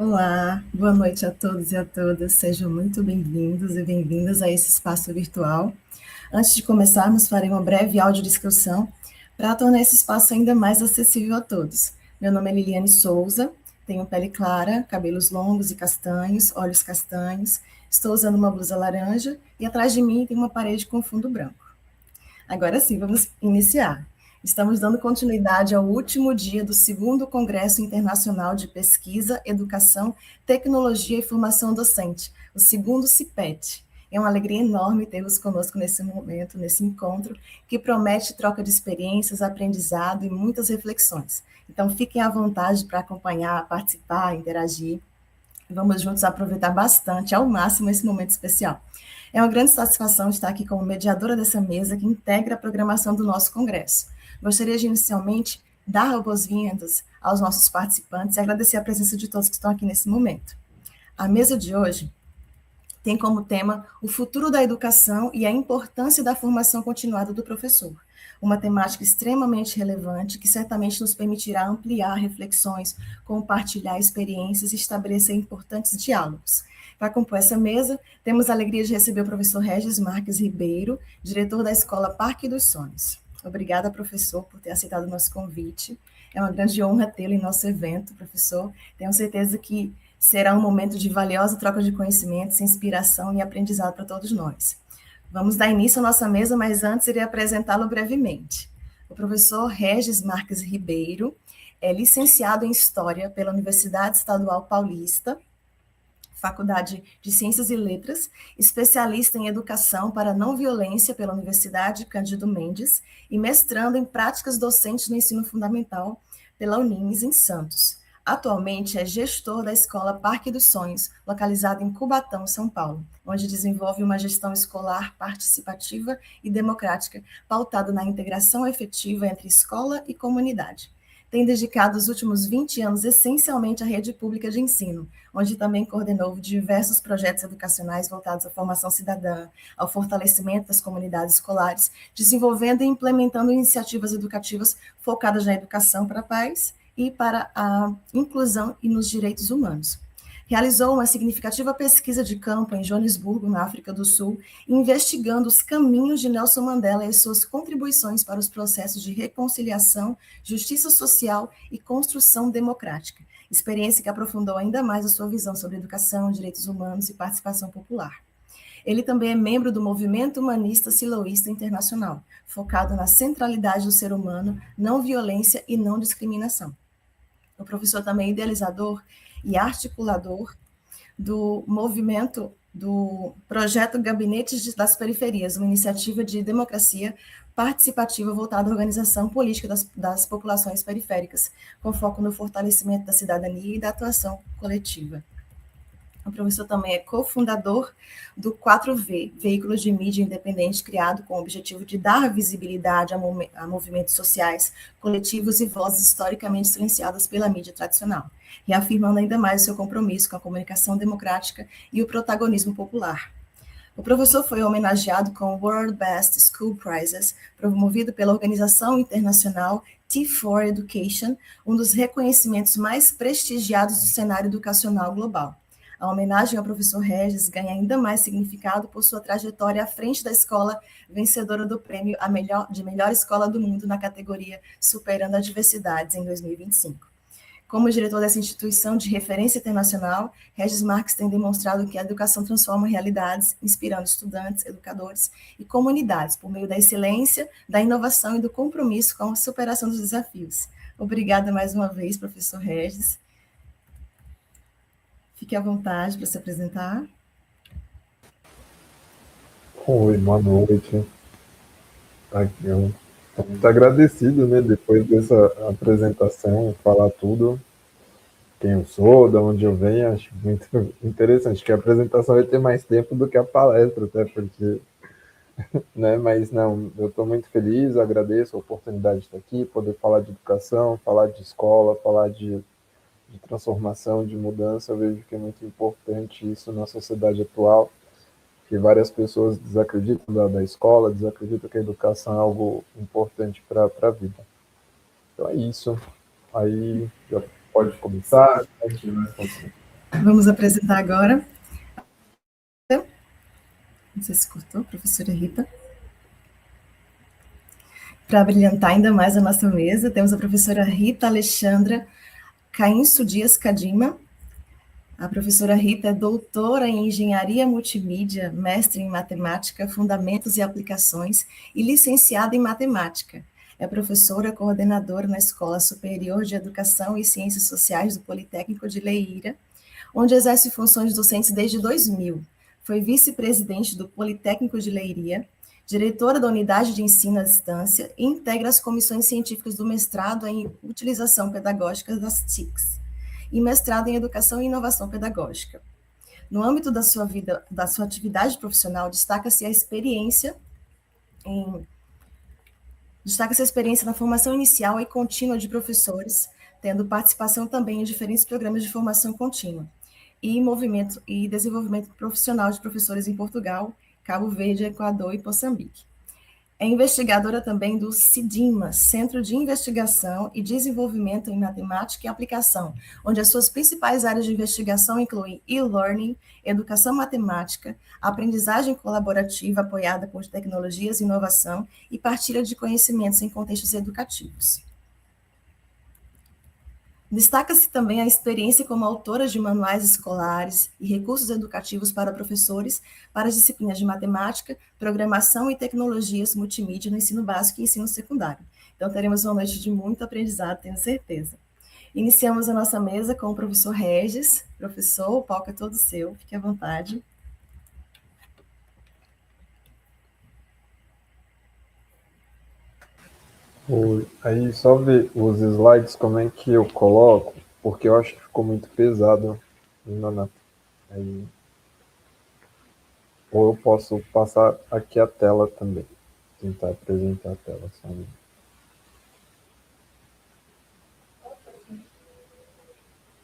Olá, boa noite a todos e a todas. Sejam muito bem-vindos e bem-vindas a esse espaço virtual. Antes de começarmos, farei uma breve audiodescrição para tornar esse espaço ainda mais acessível a todos. Meu nome é Liliane Souza, tenho pele clara, cabelos longos e castanhos, olhos castanhos, estou usando uma blusa laranja e atrás de mim tem uma parede com fundo branco. Agora sim, vamos iniciar. Estamos dando continuidade ao último dia do segundo Congresso Internacional de Pesquisa, Educação, Tecnologia e Formação Docente, o segundo CIPET. É uma alegria enorme tê-los conosco nesse momento, nesse encontro, que promete troca de experiências, aprendizado e muitas reflexões. Então, fiquem à vontade para acompanhar, participar, interagir. Vamos juntos aproveitar bastante, ao máximo, esse momento especial. É uma grande satisfação estar aqui como mediadora dessa mesa que integra a programação do nosso congresso. Gostaria de, inicialmente, dar boas-vindas aos nossos participantes e agradecer a presença de todos que estão aqui nesse momento. A mesa de hoje tem como tema o futuro da educação e a importância da formação continuada do professor. Uma temática extremamente relevante que certamente nos permitirá ampliar reflexões, compartilhar experiências e estabelecer importantes diálogos. Para compor essa mesa, temos a alegria de receber o professor Regis Marques Ribeiro, diretor da Escola Parque dos Sonhos. Obrigada, professor, por ter aceitado o nosso convite. É uma grande honra tê-lo em nosso evento, professor. Tenho certeza que será um momento de valiosa troca de conhecimentos, inspiração e aprendizado para todos nós. Vamos dar início à nossa mesa, mas antes irei apresentá-lo brevemente. O professor Regis Marques Ribeiro é licenciado em História pela Universidade Estadual Paulista, Faculdade de Ciências e Letras, especialista em Educação para a Não Violência pela Universidade Cândido Mendes e mestrando em Práticas Docentes no Ensino Fundamental pela Unines, em Santos. Atualmente é gestor da Escola Parque dos Sonhos, localizada em Cubatão, São Paulo, onde desenvolve uma gestão escolar participativa e democrática, pautada na integração efetiva entre escola e comunidade. Tem dedicado os últimos 20 anos essencialmente à rede pública de ensino, onde também coordenou diversos projetos educacionais voltados à formação cidadã, ao fortalecimento das comunidades escolares, desenvolvendo e implementando iniciativas educativas focadas na educação para a paz e para a inclusão e nos direitos humanos. Realizou uma significativa pesquisa de campo em Joanesburgo, na África do Sul, investigando os caminhos de Nelson Mandela e suas contribuições para os processos de reconciliação, justiça social e construção democrática, experiência que aprofundou ainda mais a sua visão sobre educação, direitos humanos e participação popular. Ele também é membro do Movimento Humanista Siloísta Internacional, focado na centralidade do ser humano, não violência e não discriminação. O professor também é idealizador e articulador do movimento do projeto Gabinetes das Periferias, uma iniciativa de democracia participativa voltada à organização política das populações periféricas, com foco no fortalecimento da cidadania e da atuação coletiva. O professor também é cofundador do 4V, veículo de mídia independente criado com o objetivo de dar visibilidade a movimentos sociais, coletivos e vozes historicamente silenciadas pela mídia tradicional, reafirmando ainda mais o seu compromisso com a comunicação democrática e o protagonismo popular. O professor foi homenageado com o World Best School Prizes, promovido pela organização internacional T4 Education, um dos reconhecimentos mais prestigiados do cenário educacional global. A homenagem ao professor Regis ganha ainda mais significado por sua trajetória à frente da escola, vencedora do prêmio de melhor escola do mundo na categoria Superando Adversidades em 2025. Como diretor dessa instituição de referência internacional, Regis Marques tem demonstrado que a educação transforma realidades, inspirando estudantes, educadores e comunidades por meio da excelência, da inovação e do compromisso com a superação dos desafios. Obrigada mais uma vez, professor Regis. Fique à vontade para se apresentar. Oi, boa noite. Eu estou muito agradecido, né, depois dessa apresentação, falar tudo, quem eu sou, de onde eu venho, acho muito interessante, que a apresentação vai ter mais tempo do que a palestra, até porque, né, mas não, eu estou muito feliz, agradeço a oportunidade de estar aqui, poder falar de educação, falar de escola, falar de transformação, de mudança, eu vejo que é muito importante isso na sociedade atual, que várias pessoas desacreditam da escola, desacreditam que a educação é algo importante para a vida. Então é isso. Aí já pode começar. Vamos apresentar agora, não sei se cortou, professora Rita. Para brilhantar ainda mais a nossa mesa, temos a professora Rita Alexandra Cainso Dias Cadima. A professora Rita é doutora em Engenharia Multimídia, mestre em Matemática, Fundamentos e Aplicações e licenciada em Matemática. É professora coordenadora na Escola Superior de Educação e Ciências Sociais do Politécnico de Leiria, onde exerce funções docentes desde 2000. Foi vice-presidente do Politécnico de Leiria, diretora da Unidade de Ensino à Distância e integra as comissões científicas do mestrado em Utilização Pedagógica das TICs e mestrado em Educação e Inovação Pedagógica. No âmbito da sua vida, da sua atividade profissional, destaca-se a experiência na formação inicial e contínua de professores, tendo participação também em diferentes programas de formação contínua, e movimento e desenvolvimento profissional de professores em Portugal, Cabo Verde, Equador e Moçambique. É investigadora também do CIDIMA, Centro de Investigação e Desenvolvimento em Matemática e Aplicação, onde as suas principais áreas de investigação incluem e-learning, educação matemática, aprendizagem colaborativa apoiada por tecnologias e inovação e partilha de conhecimentos em contextos educativos. Destaca-se também a experiência como autora de manuais escolares e recursos educativos para professores para as disciplinas de matemática, programação e tecnologias multimídia no ensino básico e ensino secundário. Então, teremos uma noite de muito aprendizado, tenho certeza. Iniciamos a nossa mesa com o professor Regis. Professor, o palco é todo seu, fique à vontade. Aí só ver os slides como é que eu coloco, porque eu acho que ficou muito pesado. Aí, ou eu posso passar aqui a tela também, tentar apresentar a tela só.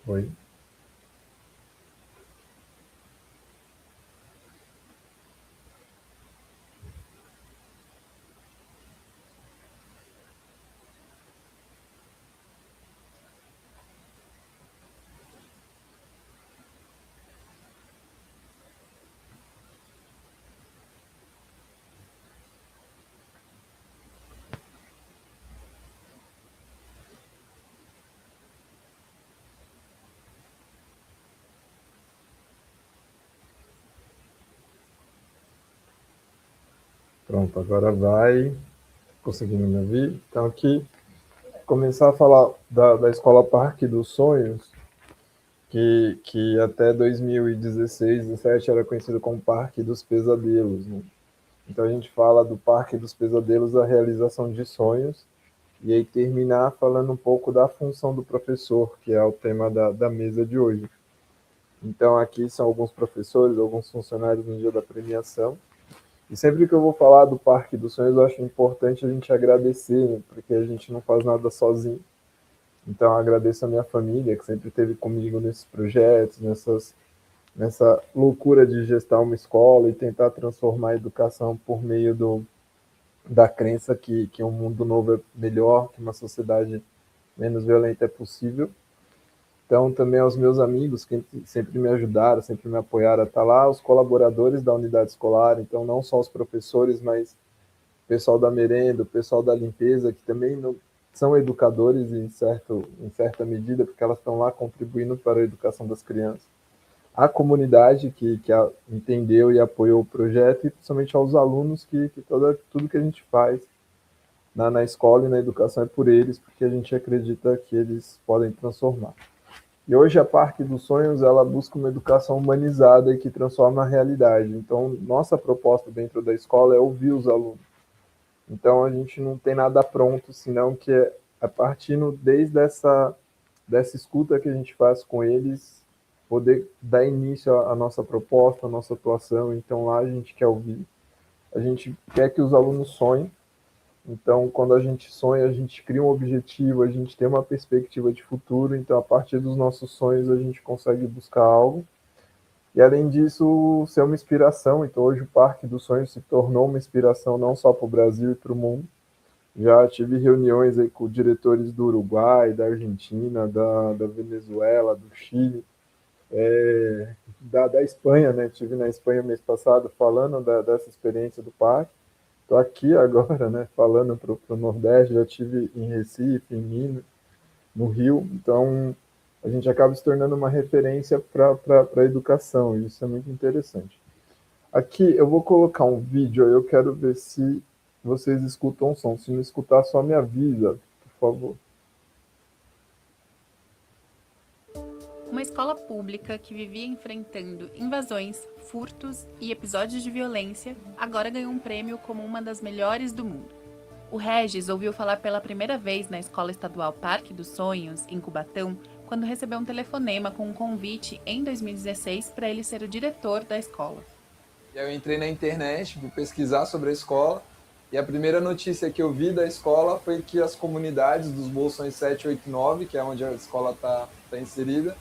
Oi. Pronto, agora vai. Conseguindo me ouvir? Então, aqui, começar a falar da Escola Parque dos Sonhos, que até 2016, 2017 era conhecido como Parque dos Pesadelos, né? Então, a gente fala do Parque dos Pesadelos, a realização de sonhos, e aí terminar falando um pouco da função do professor, que é o tema da mesa de hoje. Então, aqui são alguns professores, alguns funcionários no dia da premiação. E sempre que eu vou falar do Parque dos Sonhos, eu acho importante a gente agradecer, né? Porque a gente não faz nada sozinho. Então, eu agradeço a minha família, que sempre esteve comigo nesses projetos, nessa loucura de gestar uma escola e tentar transformar a educação por meio da crença que um mundo novo é melhor, que uma sociedade menos violenta é possível. Então, também aos meus amigos que sempre me ajudaram, sempre me apoiaram a estar lá, os colaboradores da unidade escolar, então não só os professores, mas o pessoal da merenda, o pessoal da limpeza, que também não, são educadores em certa medida, porque elas estão lá contribuindo para a educação das crianças. A comunidade que entendeu e apoiou o projeto, e principalmente aos alunos que tudo que a gente faz na escola e na educação é por eles, porque a gente acredita que eles podem transformar. E hoje a Parque dos Sonhos, ela busca uma educação humanizada e que transforma a realidade. Então, nossa proposta dentro da escola é ouvir os alunos. Então, a gente não tem nada pronto, senão que é a partir desde dessa escuta que a gente faz com eles, poder dar início à nossa proposta, à nossa atuação. Então, lá a gente quer ouvir. A gente quer que os alunos sonhem. Então, quando a gente sonha, a gente cria um objetivo, a gente tem uma perspectiva de futuro. Então, a partir dos nossos sonhos, a gente consegue buscar algo. E, além disso, ser uma inspiração. Então, hoje o Parque dos Sonhos se tornou uma inspiração não só para o Brasil e para o mundo. Já tive reuniões aí com diretores do Uruguai, da Argentina, da Venezuela, do Chile. da Espanha, né? Estive na Espanha mês passado falando dessa experiência do parque. Estou aqui agora, né? Falando para o Nordeste, já estive em Recife, em Minas, no Rio, então a gente acaba se tornando uma referência para a educação, e isso é muito interessante. Aqui eu vou colocar um vídeo, aí eu quero ver se vocês escutam o som. Se não escutar, só me avisa, por favor. Uma escola pública que vivia enfrentando invasões, furtos e episódios de violência, agora ganhou um prêmio como uma das melhores do mundo. O Regis ouviu falar pela primeira vez na Escola Estadual Parque dos Sonhos, em Cubatão, quando recebeu um telefonema com um convite em 2016 para ele ser o diretor da escola. Eu entrei na internet, fui pesquisar sobre a escola, e a primeira notícia que eu vi da escola foi que as comunidades dos bolsões 7, 8 e 9, que é onde a escola está inserida,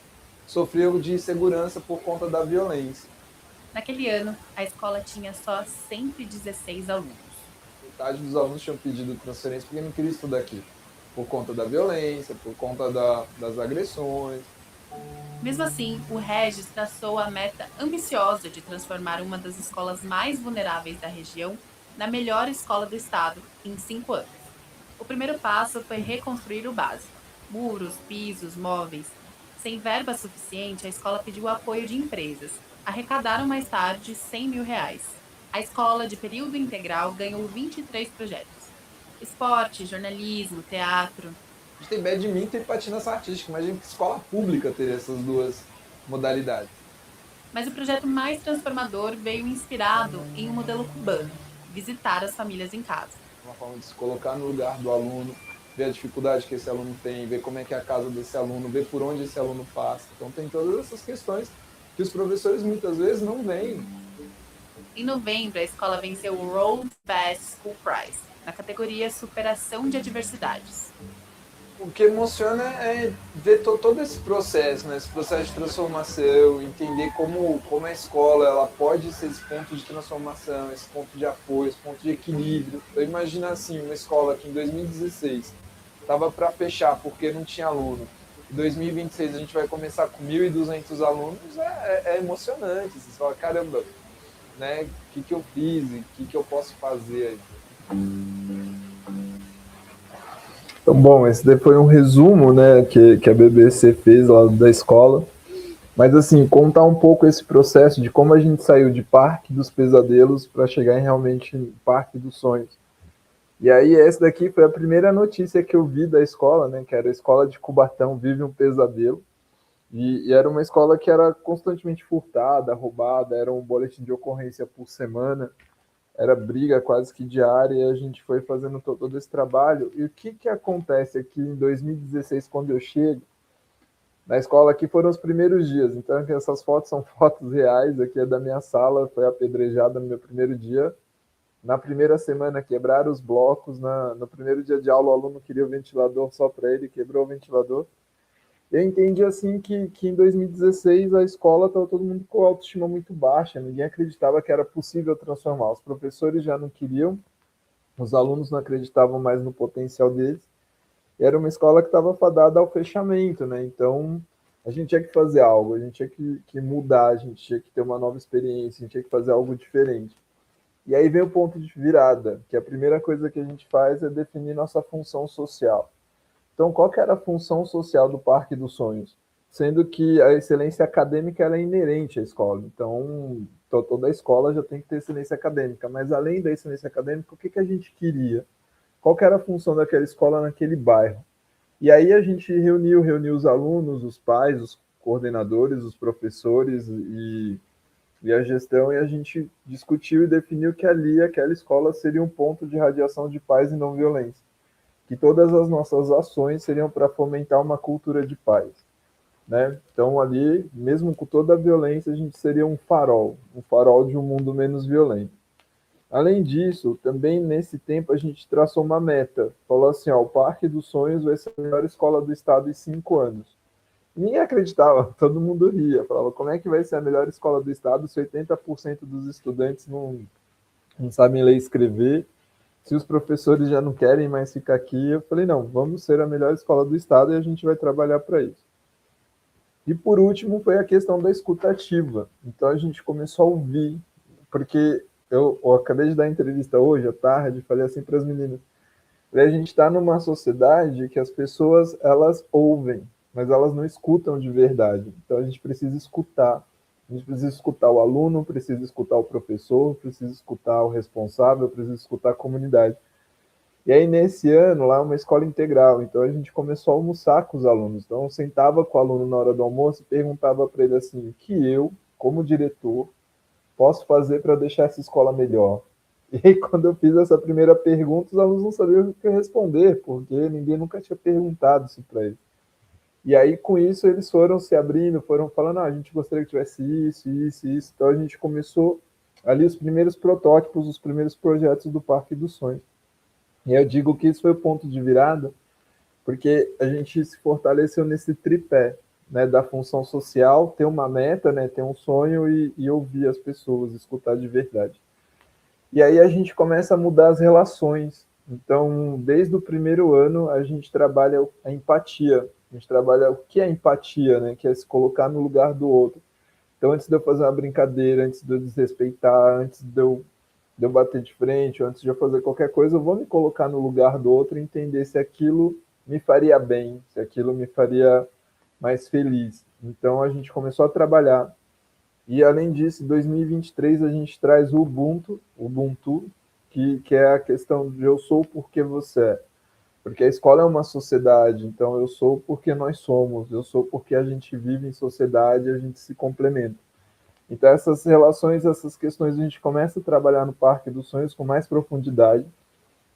sofriam de insegurança por conta da violência. Naquele ano, a escola tinha só 116 alunos. Metade dos alunos tinham pedido transferência porque não queriam estudar aqui, por conta da violência, por conta das agressões. Mesmo assim, o Regis traçou a meta ambiciosa de transformar uma das escolas mais vulneráveis da região na melhor escola do estado em 5 anos. O primeiro passo foi reconstruir o básico: muros, pisos, móveis. Sem verba suficiente, a escola pediu o apoio de empresas. Arrecadaram mais tarde R$100 mil. A escola de período integral ganhou 23 projetos: esporte, jornalismo, teatro. A gente tem badminton e patinação artística, imagina que escola pública teria essas duas modalidades. Mas o projeto mais transformador veio inspirado em um modelo cubano: visitar as famílias em casa. Uma forma de se colocar no lugar do aluno, ver a dificuldade que esse aluno tem, ver como é que é a casa desse aluno, ver por onde esse aluno passa. Então tem todas essas questões que os professores muitas vezes não veem. Em novembro, a escola venceu o World's Best School Prize, na categoria Superação de Adversidades. O que emociona é ver todo esse processo, né? Esse processo de transformação, entender como a escola ela pode ser esse ponto de transformação, esse ponto de apoio, esse ponto de equilíbrio. Então imagina assim, uma escola que em 2016 estava para fechar porque não tinha aluno. Em 2026 a gente vai começar com 1.200 alunos, é emocionante. Você fala, caramba, né? O que eu fiz e o que eu posso fazer aí? Então, bom, esse daí foi um resumo, né, que a BBC fez lá da escola. Mas, assim, contar um pouco esse processo de como a gente saiu de Parque dos Pesadelos para chegar em realmente Parque dos Sonhos. E aí, essa daqui foi a primeira notícia que eu vi da escola, né, que era a escola de Cubatão Vive um Pesadelo. E era uma escola que era constantemente furtada, roubada, era um boletim de ocorrência por semana. Era briga quase que diária, e a gente foi fazendo todo esse trabalho. E o que acontece aqui em 2016, quando eu chego na escola? Aqui foram os primeiros dias, então aqui essas fotos são fotos reais, aqui é da minha sala, foi apedrejada no meu primeiro dia. Na primeira semana quebraram os blocos, no primeiro dia de aula o aluno queria o ventilador só para ele, quebrou o ventilador. Eu entendi assim que em 2016 a escola estava todo mundo com autoestima muito baixa, ninguém acreditava que era possível transformar. Os professores já não queriam, os alunos não acreditavam mais no potencial deles. E era uma escola que estava fadada ao fechamento, né? Então a gente tinha que fazer algo, a gente tinha que mudar, a gente tinha que ter uma nova experiência, a gente tinha que fazer algo diferente. E aí vem o ponto de virada, que a primeira coisa que a gente faz é definir nossa função social. Então, qual que era a função social do Parque dos Sonhos? Sendo que a excelência acadêmica ela é inerente à escola. Então, toda a escola já tem que ter excelência acadêmica. Mas, além da excelência acadêmica, o que a gente queria? Qual que era a função daquela escola naquele bairro? E aí a gente reuniu os alunos, os pais, os coordenadores, os professores e a gestão, e a gente discutiu e definiu que ali, aquela escola, seria um ponto de radiação de paz e não violência. Que todas as nossas ações seriam para fomentar uma cultura de paz, né? Então ali, mesmo com toda a violência, a gente seria um farol de um mundo menos violento. Além disso, também nesse tempo a gente traçou uma meta, falou assim, ó, o Parque dos Sonhos vai ser a melhor escola do estado em 5 anos. Ninguém acreditava, todo mundo ria, falava, como é que vai ser a melhor escola do estado se 80% dos estudantes não sabem ler e escrever? Se os professores já não querem mais ficar aqui, eu falei, não, vamos ser a melhor escola do estado e a gente vai trabalhar para isso. E por último foi a questão da escutativa. Então a gente começou a ouvir, porque eu acabei de dar entrevista hoje à tarde, falei assim para as meninas, a gente está numa sociedade que as pessoas elas ouvem, mas elas não escutam de verdade. Então a gente precisa escutar. A gente precisa escutar o aluno, precisa escutar o professor, precisa escutar o responsável, precisa escutar a comunidade. E aí, nesse ano, lá é uma escola integral, então a gente começou a almoçar com os alunos. Então, eu sentava com o aluno na hora do almoço e perguntava para ele assim, o que eu, como diretor, posso fazer para deixar essa escola melhor? E aí, quando eu fiz essa primeira pergunta, os alunos não sabiam o que responder, porque ninguém nunca tinha perguntado isso para eles. E aí, com isso, eles foram se abrindo, foram falando, a gente gostaria que tivesse isso, isso, isso. Então, a gente começou ali os primeiros protótipos, os primeiros projetos do Parque dos Sonhos. E eu digo que isso foi o ponto de virada, porque a gente se fortaleceu nesse tripé, né, da função social, ter uma meta, né, ter um sonho e ouvir as pessoas, escutar de verdade. E aí a gente começa a mudar as relações. Então, desde o primeiro ano, a gente trabalha a empatia. A gente trabalha o que é empatia, né, que é se colocar no lugar do outro. Então, antes de eu fazer uma brincadeira, antes de eu desrespeitar, antes de eu bater de frente, ou antes de eu fazer qualquer coisa, eu vou me colocar no lugar do outro e entender se aquilo me faria bem, se aquilo me faria mais feliz. Então a gente começou a trabalhar. E além disso, em 2023 a gente traz o Ubuntu, que é a questão de eu sou porque você é. Porque a escola é uma sociedade, então eu sou porque nós somos, eu sou porque a gente vive em sociedade, a gente se complementa. Então, essas relações, essas questões, a gente começa a trabalhar no Parque dos Sonhos com mais profundidade.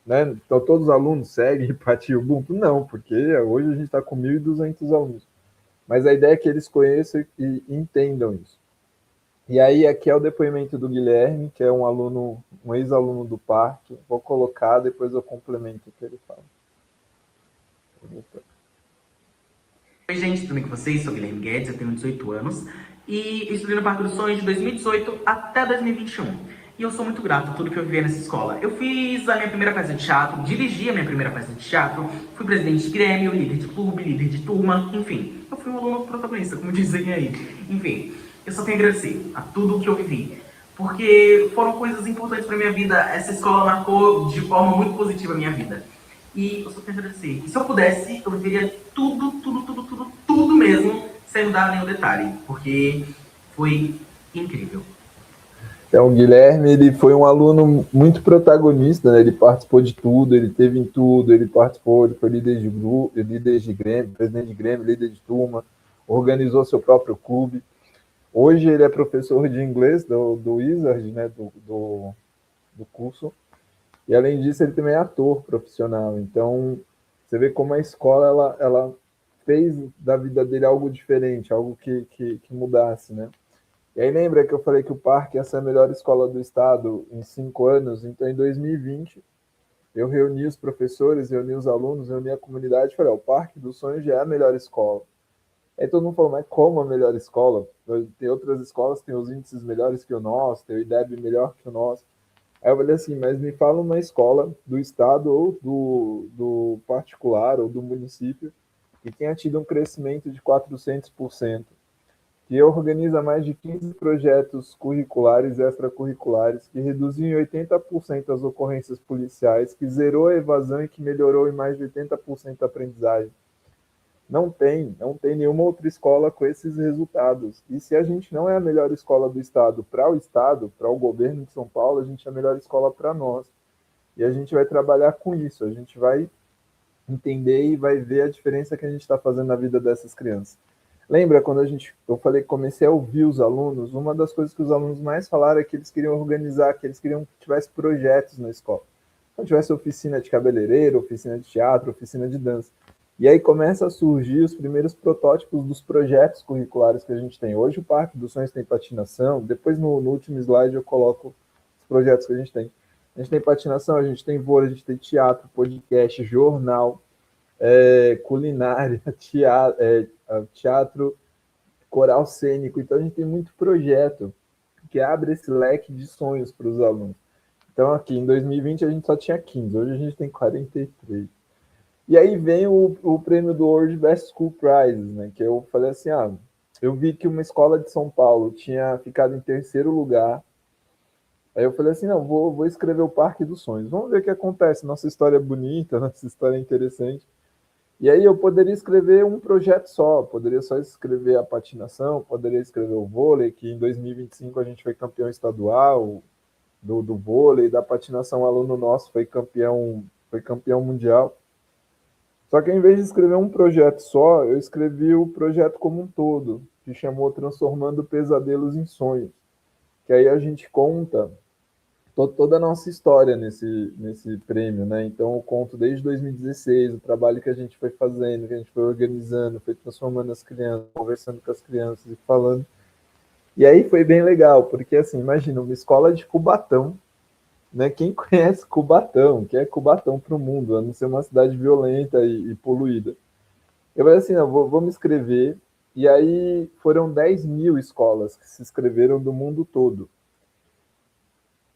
Né? Então, todos os alunos seguem Empatia Ubuntu? Não, porque hoje a gente está com 1.200 alunos. Mas a ideia é que eles conheçam e entendam isso. E aí, aqui é o depoimento do Guilherme, que é um aluno, um ex-aluno do parque. Vou colocar, depois eu complemento o que ele fala. Oi, gente, tudo bem com vocês? Sou o Guilherme Guedes, eu tenho 18 anos e eu estudei no Parque dos Sonhos de 2018 até 2021. E eu sou muito grato a tudo que eu vivi nessa escola. Eu fiz a minha primeira peça de teatro, dirigi a minha primeira peça de teatro, fui presidente de grêmio, líder de clube, líder de turma, enfim. Eu fui um aluno protagonista, como dizem aí. Enfim, eu só tenho a agradecer a tudo que eu vivi, porque foram coisas importantes para minha vida. Essa escola marcou de forma muito positiva a minha vida. E eu só tenho a agradecer. E se eu pudesse, eu viveria tudo mesmo, sem mudar nenhum detalhe, porque foi incrível. Então, o Guilherme, ele foi um aluno muito protagonista, né? Ele participou de tudo, ele teve em tudo, ele participou, ele foi líder de grupo, líder de grêmio, presidente de grêmio, líder de turma, organizou seu próprio clube. Hoje ele é professor de inglês do Wizard, né? Do curso. E além disso, ele também é ator profissional. Então, você vê como a escola ela fez da vida dele algo diferente, algo que mudasse, né? E aí lembra que eu falei que o parque ia ser a melhor escola do estado em 5 anos? Então, em 2020, eu reuni os professores, reuni os alunos, reuni a comunidade e falei, o Parque dos Sonhos já é a melhor escola. Aí todo mundo falou, mas como a melhor escola? Tem outras escolas que têm os índices melhores que o nosso, tem o IDEB melhor que o nosso. Aí eu falei assim, mas me fala uma escola do estado ou do particular ou do município que tenha tido um crescimento de 400%, que organiza mais de 15 projetos curriculares e extracurriculares, que reduziu em 80% as ocorrências policiais, que zerou a evasão e que melhorou em mais de 80% a aprendizagem. Não tem nenhuma outra escola com esses resultados. E se a gente não é a melhor escola do estado, para o governo de São Paulo, a gente é a melhor escola para nós. E a gente vai trabalhar com isso, a gente vai entender e vai ver a diferença que a gente está fazendo na vida dessas crianças. Lembra quando eu falei que comecei a ouvir os alunos? Uma das coisas que os alunos mais falaram é que eles queriam organizar, que eles queriam que tivesse projetos na escola. Então tivesse oficina de cabeleireiro, oficina de teatro, oficina de dança. E aí começa a surgir os primeiros protótipos dos projetos curriculares que a gente tem. Hoje o Parque dos Sonhos tem patinação, depois no último slide eu coloco os projetos que a gente tem. A gente tem patinação, a gente tem vôlei, a gente tem teatro, podcast, jornal, culinária, teatro, coral cênico. Então a gente tem muito projeto que abre esse leque de sonhos para os alunos. Então aqui em 2020 a gente só tinha 15, hoje a gente tem 43. E aí vem o prêmio do World Best School Prizes, né? Que eu falei assim, eu vi que uma escola de São Paulo tinha ficado em terceiro lugar. Aí eu falei assim, não, vou escrever o Parque dos Sonhos. Vamos ver o que acontece. Nossa história é bonita, nossa história é interessante. E aí eu poderia escrever um projeto só, poderia só escrever a patinação, poderia escrever o vôlei, que em 2025 a gente foi campeão estadual do vôlei, da patinação, um aluno nosso foi campeão mundial. Só que ao invés de escrever um projeto só, eu escrevi o projeto como um todo, que chamou Transformando Pesadelos em Sonhos. Que aí a gente conta toda a nossa história nesse prêmio, né? Então eu conto desde 2016, o trabalho que a gente foi fazendo, que a gente foi organizando, foi transformando as crianças, conversando com as crianças e falando. E aí foi bem legal, porque assim, imagina, uma escola de Cubatão, né? Quem conhece Cubatão, que é Cubatão para o mundo, a não ser uma cidade violenta e poluída. Eu falei assim, não, vou me inscrever, e aí foram 10 mil escolas que se inscreveram do mundo todo.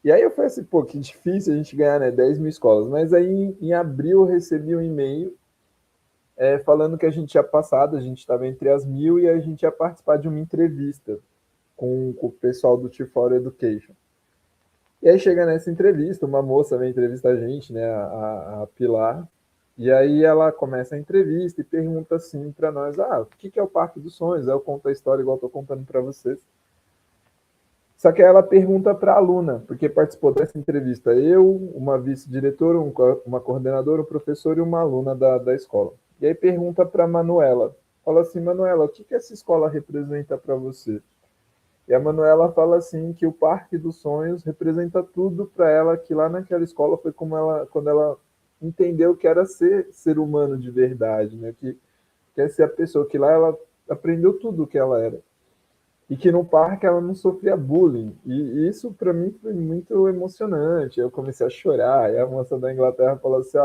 E aí eu falei assim, pô, que difícil a gente ganhar, né, 10 mil escolas. Mas aí em abril eu recebi um e-mail falando que a gente tinha passado, a gente estava entre as 1000 e a gente ia participar de uma entrevista com o pessoal do T4 Education. E aí chega nessa entrevista, uma moça vem entrevistar a gente, né, a Pilar, e aí ela começa a entrevista e pergunta assim para nós, o que é o Parque dos Sonhos? Aí eu conto a história igual estou contando para vocês. Só que ela pergunta para a aluna, porque participou dessa entrevista eu, uma vice-diretora, uma coordenadora, um professor e uma aluna da escola. E aí pergunta para a Manuela, fala assim, Manuela, o que essa escola representa para você? E a Manuela fala assim que o Parque dos Sonhos representa tudo para ela, que lá naquela escola foi quando ela entendeu que era ser humano de verdade, né? Que é ser a pessoa, que lá ela aprendeu tudo o que ela era. E que no parque ela não sofria bullying. E isso para mim foi muito emocionante. Eu comecei a chorar. E a moça da Inglaterra falou assim,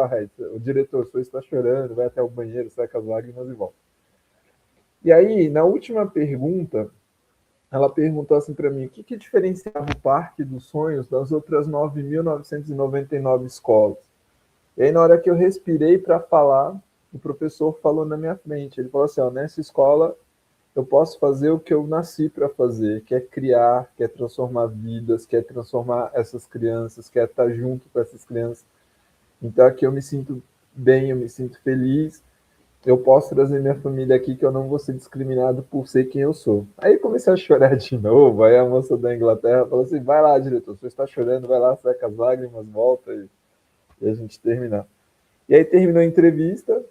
o diretor, você está chorando, vai até o banheiro, seca as lágrimas e volta. E aí, na última pergunta, ela perguntou assim para mim, o que diferenciava o Parque dos Sonhos das outras 9.999 escolas? E aí, na hora que eu respirei para falar, o professor falou na minha frente. Ele falou assim, nessa escola eu posso fazer o que eu nasci para fazer, que é criar, que é transformar vidas, que é transformar essas crianças, que é estar junto com essas crianças. Então aqui eu me sinto bem, eu me sinto feliz, eu posso trazer minha família aqui, que eu não vou ser discriminado por ser quem eu sou. Aí comecei a chorar de novo, aí a moça da Inglaterra falou assim, vai lá, diretor, você está chorando, vai lá, seca as lágrimas, volta e a gente terminar. E aí terminou a entrevista,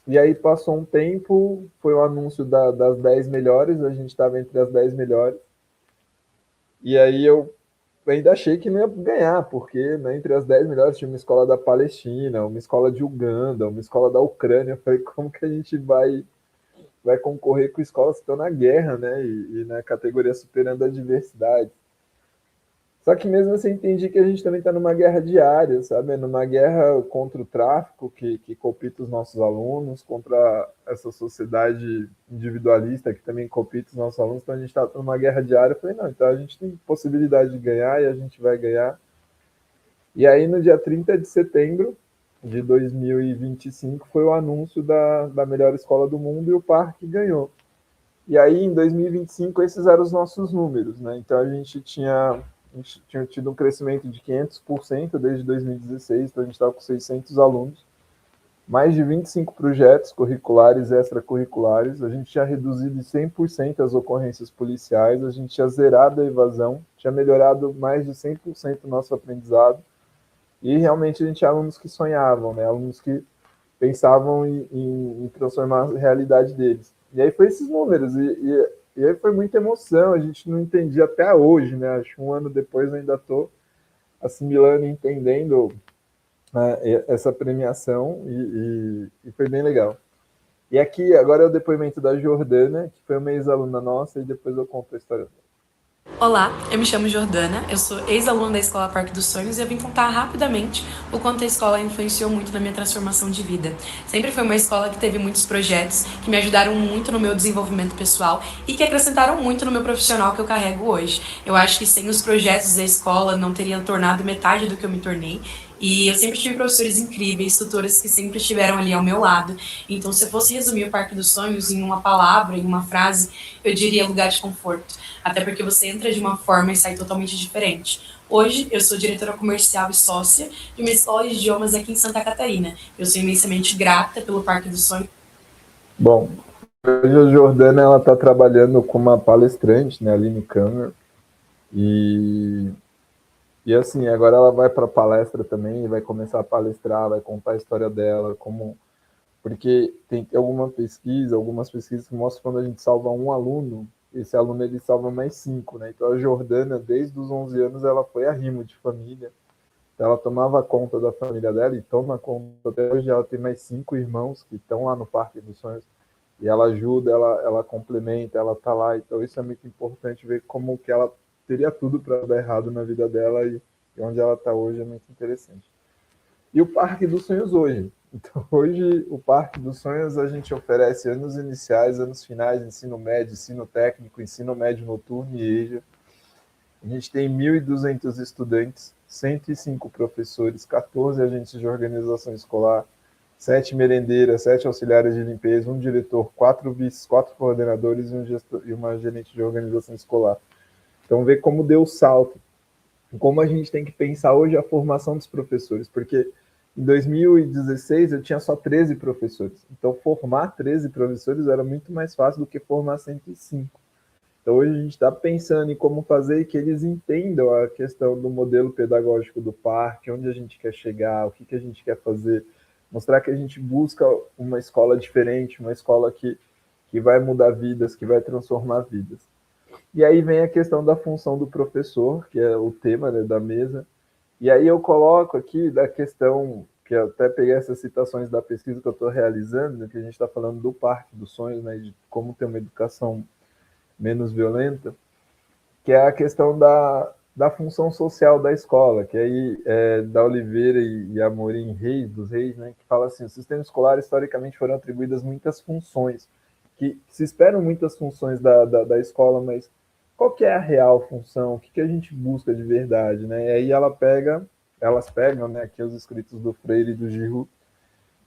e aí passou um tempo, foi o anúncio das 10 melhores, a gente estava entre as 10 melhores. E aí eu ainda achei que não ia ganhar, porque né, entre as 10 melhores tinha uma escola da Palestina, uma escola de Uganda, uma escola da Ucrânia. Eu falei, como que a gente vai concorrer com escolas que estão na guerra, né? E na categoria superando a diversidade. Só que mesmo assim entendi que a gente também está numa guerra diária, sabe? Numa guerra contra o tráfico que compite os nossos alunos, contra essa sociedade individualista que também compite os nossos alunos. Então a gente está numa guerra diária. Eu falei, não, então a gente tem possibilidade de ganhar e a gente vai ganhar. E aí no dia 30 de setembro de 2025 foi o anúncio da melhor escola do mundo e o parque ganhou. E aí em 2025 esses eram os nossos números, né? Então a gente tinha tido um crescimento de 500% desde 2016, então a gente estava com 600 alunos, mais de 25 projetos curriculares e extracurriculares, a gente tinha reduzido em 100% as ocorrências policiais, a gente tinha zerado a evasão, tinha melhorado mais de 100% o nosso aprendizado, e realmente a gente tinha alunos que sonhavam, né? Alunos que pensavam em transformar a realidade deles. E aí foi esses números, e aí foi muita emoção, a gente não entendia até hoje, né? Acho que um ano depois eu ainda estou assimilando e entendendo essa premiação, e foi bem legal. E aqui, agora é o depoimento da Jordana, que foi uma ex-aluna nossa, e depois eu conto a história dela. Olá, eu me chamo Jordana, eu sou ex-aluna da Escola Parque dos Sonhos e eu vim contar rapidamente o quanto a escola influenciou muito na minha transformação de vida. Sempre foi uma escola que teve muitos projetos que me ajudaram muito no meu desenvolvimento pessoal e que acrescentaram muito no meu profissional que eu carrego hoje. Eu acho que sem os projetos da escola não teria tornado metade do que eu me tornei E eu sempre tive professores incríveis, tutores que sempre estiveram ali ao meu lado. Então, se eu fosse resumir o Parque dos Sonhos em uma palavra, em uma frase, eu diria lugar de conforto. Até porque você entra de uma forma e sai totalmente diferente. Hoje, eu sou diretora comercial e sócia de uma escola de idiomas aqui em Santa Catarina. Eu sou imensamente grata pelo Parque dos Sonhos. Bom, hoje a Jordana ela está trabalhando como uma palestrante, né, ali no Câmara. E assim, agora ela vai para palestra também, vai começar a palestrar, vai contar a história dela, porque tem algumas pesquisas que mostram que quando a gente salva um aluno, esse aluno ele salva mais 5, né? Então a Jordana, desde os 11 anos, ela foi arrimo de família. Então, ela tomava conta da família dela e toma conta até hoje. Ela tem mais 5 irmãos que estão lá no Parque dos Sonhos e ela ajuda, ela complementa, ela está lá. Então isso é muito importante, ver como que ela teria tudo para dar errado na vida dela e onde ela está hoje é muito interessante. E o Parque dos Sonhos hoje. Então, hoje, o Parque dos Sonhos, a gente oferece anos iniciais, anos finais, ensino médio, ensino técnico, ensino médio noturno e EJA. A gente tem 1.200 estudantes, 105 professores, 14 agentes de organização escolar, 7 merendeiras, 7 auxiliares de limpeza, um diretor, 4 vices, 4 coordenadores e uma gerente de organização escolar. Então, vê como deu o salto. Como a gente tem que pensar hoje a formação dos professores, porque em 2016 eu tinha só 13 professores. Então, formar 13 professores era muito mais fácil do que formar 105. Então, hoje a gente está pensando em como fazer que eles entendam a questão do modelo pedagógico do parque, onde a gente quer chegar, o que a gente quer fazer, mostrar que a gente busca uma escola diferente, uma escola que vai mudar vidas, que vai transformar vidas. E aí vem a questão da função do professor, que é o tema, né, da mesa. E aí eu coloco aqui da questão, que eu até peguei essas citações da pesquisa que eu estou realizando, né, que a gente está falando do Parque dos Sonhos, né, de como ter uma educação menos violenta, que é a questão da função social da escola, que aí é da Oliveira e Amorim Reis, dos Reis, né, que fala assim: o sistema escolar historicamente foram atribuídas muitas funções, que se esperam muitas funções da escola, mas qual que é a real função? O que a gente busca de verdade, né? E aí elas pegam, né, aqui os escritos do Freire e do Giroud,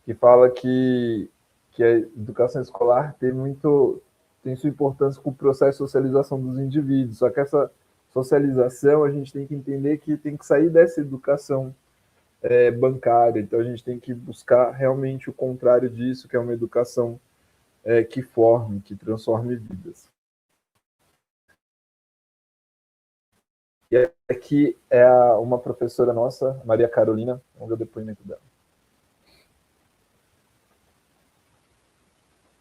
que fala que a educação escolar tem sua importância com o processo de socialização dos indivíduos. Só que essa socialização a gente tem que entender que tem que sair dessa educação bancária. Então a gente tem que buscar realmente o contrário disso, que é uma educação que forme, que transforme vidas. E aqui é uma professora nossa, Maria Carolina, vamos ver o depoimento dela.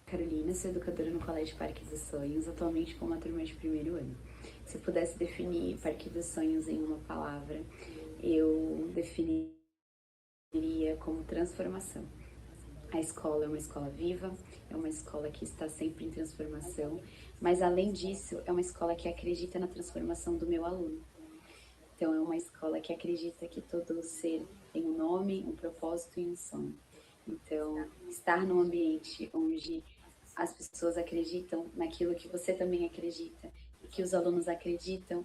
Carolina, sou educadora no Colégio Parque dos Sonhos, atualmente com uma turma de primeiro ano. Se eu pudesse definir Parque dos Sonhos em uma palavra, eu definiria como transformação. A escola é uma escola viva, é uma escola que está sempre em transformação, mas além disso, é uma escola que acredita na transformação do meu aluno. Então, é uma escola que acredita que todo ser tem um nome, um propósito e um sonho. Então, estar num ambiente onde as pessoas acreditam naquilo que você também acredita e que os alunos acreditam,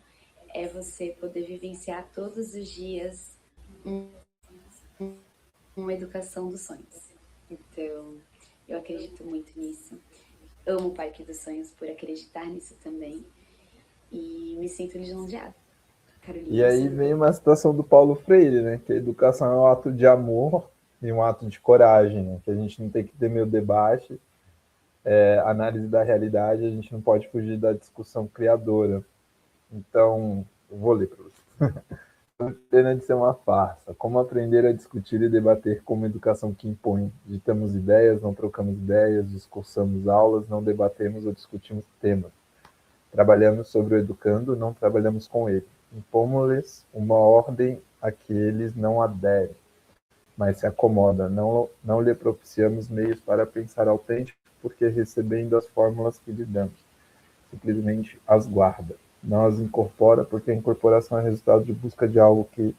é você poder vivenciar todos os dias uma educação dos sonhos. Então, eu acredito muito nisso. Amo o Parque dos Sonhos por acreditar nisso também e me sinto lisonjeada. Carolina, e aí vem uma citação do Paulo Freire, né, que a educação é um ato de amor e um ato de coragem, né, que a gente não tem que ter meio debate, análise da realidade, a gente não pode fugir da discussão criadora. Então, eu vou ler para você. Pena de ser uma farsa. Como aprender a discutir e debater com uma educação que impõe? Ditamos ideias, não trocamos ideias, discursamos aulas, não debatemos ou discutimos temas. Trabalhamos sobre o educando, não trabalhamos com ele. Impomos-lhes uma ordem a que eles não aderem, mas se acomoda. Não lhe propiciamos meios para pensar autêntico, porque recebendo as fórmulas que lhe damos, simplesmente as guarda. Não as incorpora, porque a incorporação é resultado de busca de algo que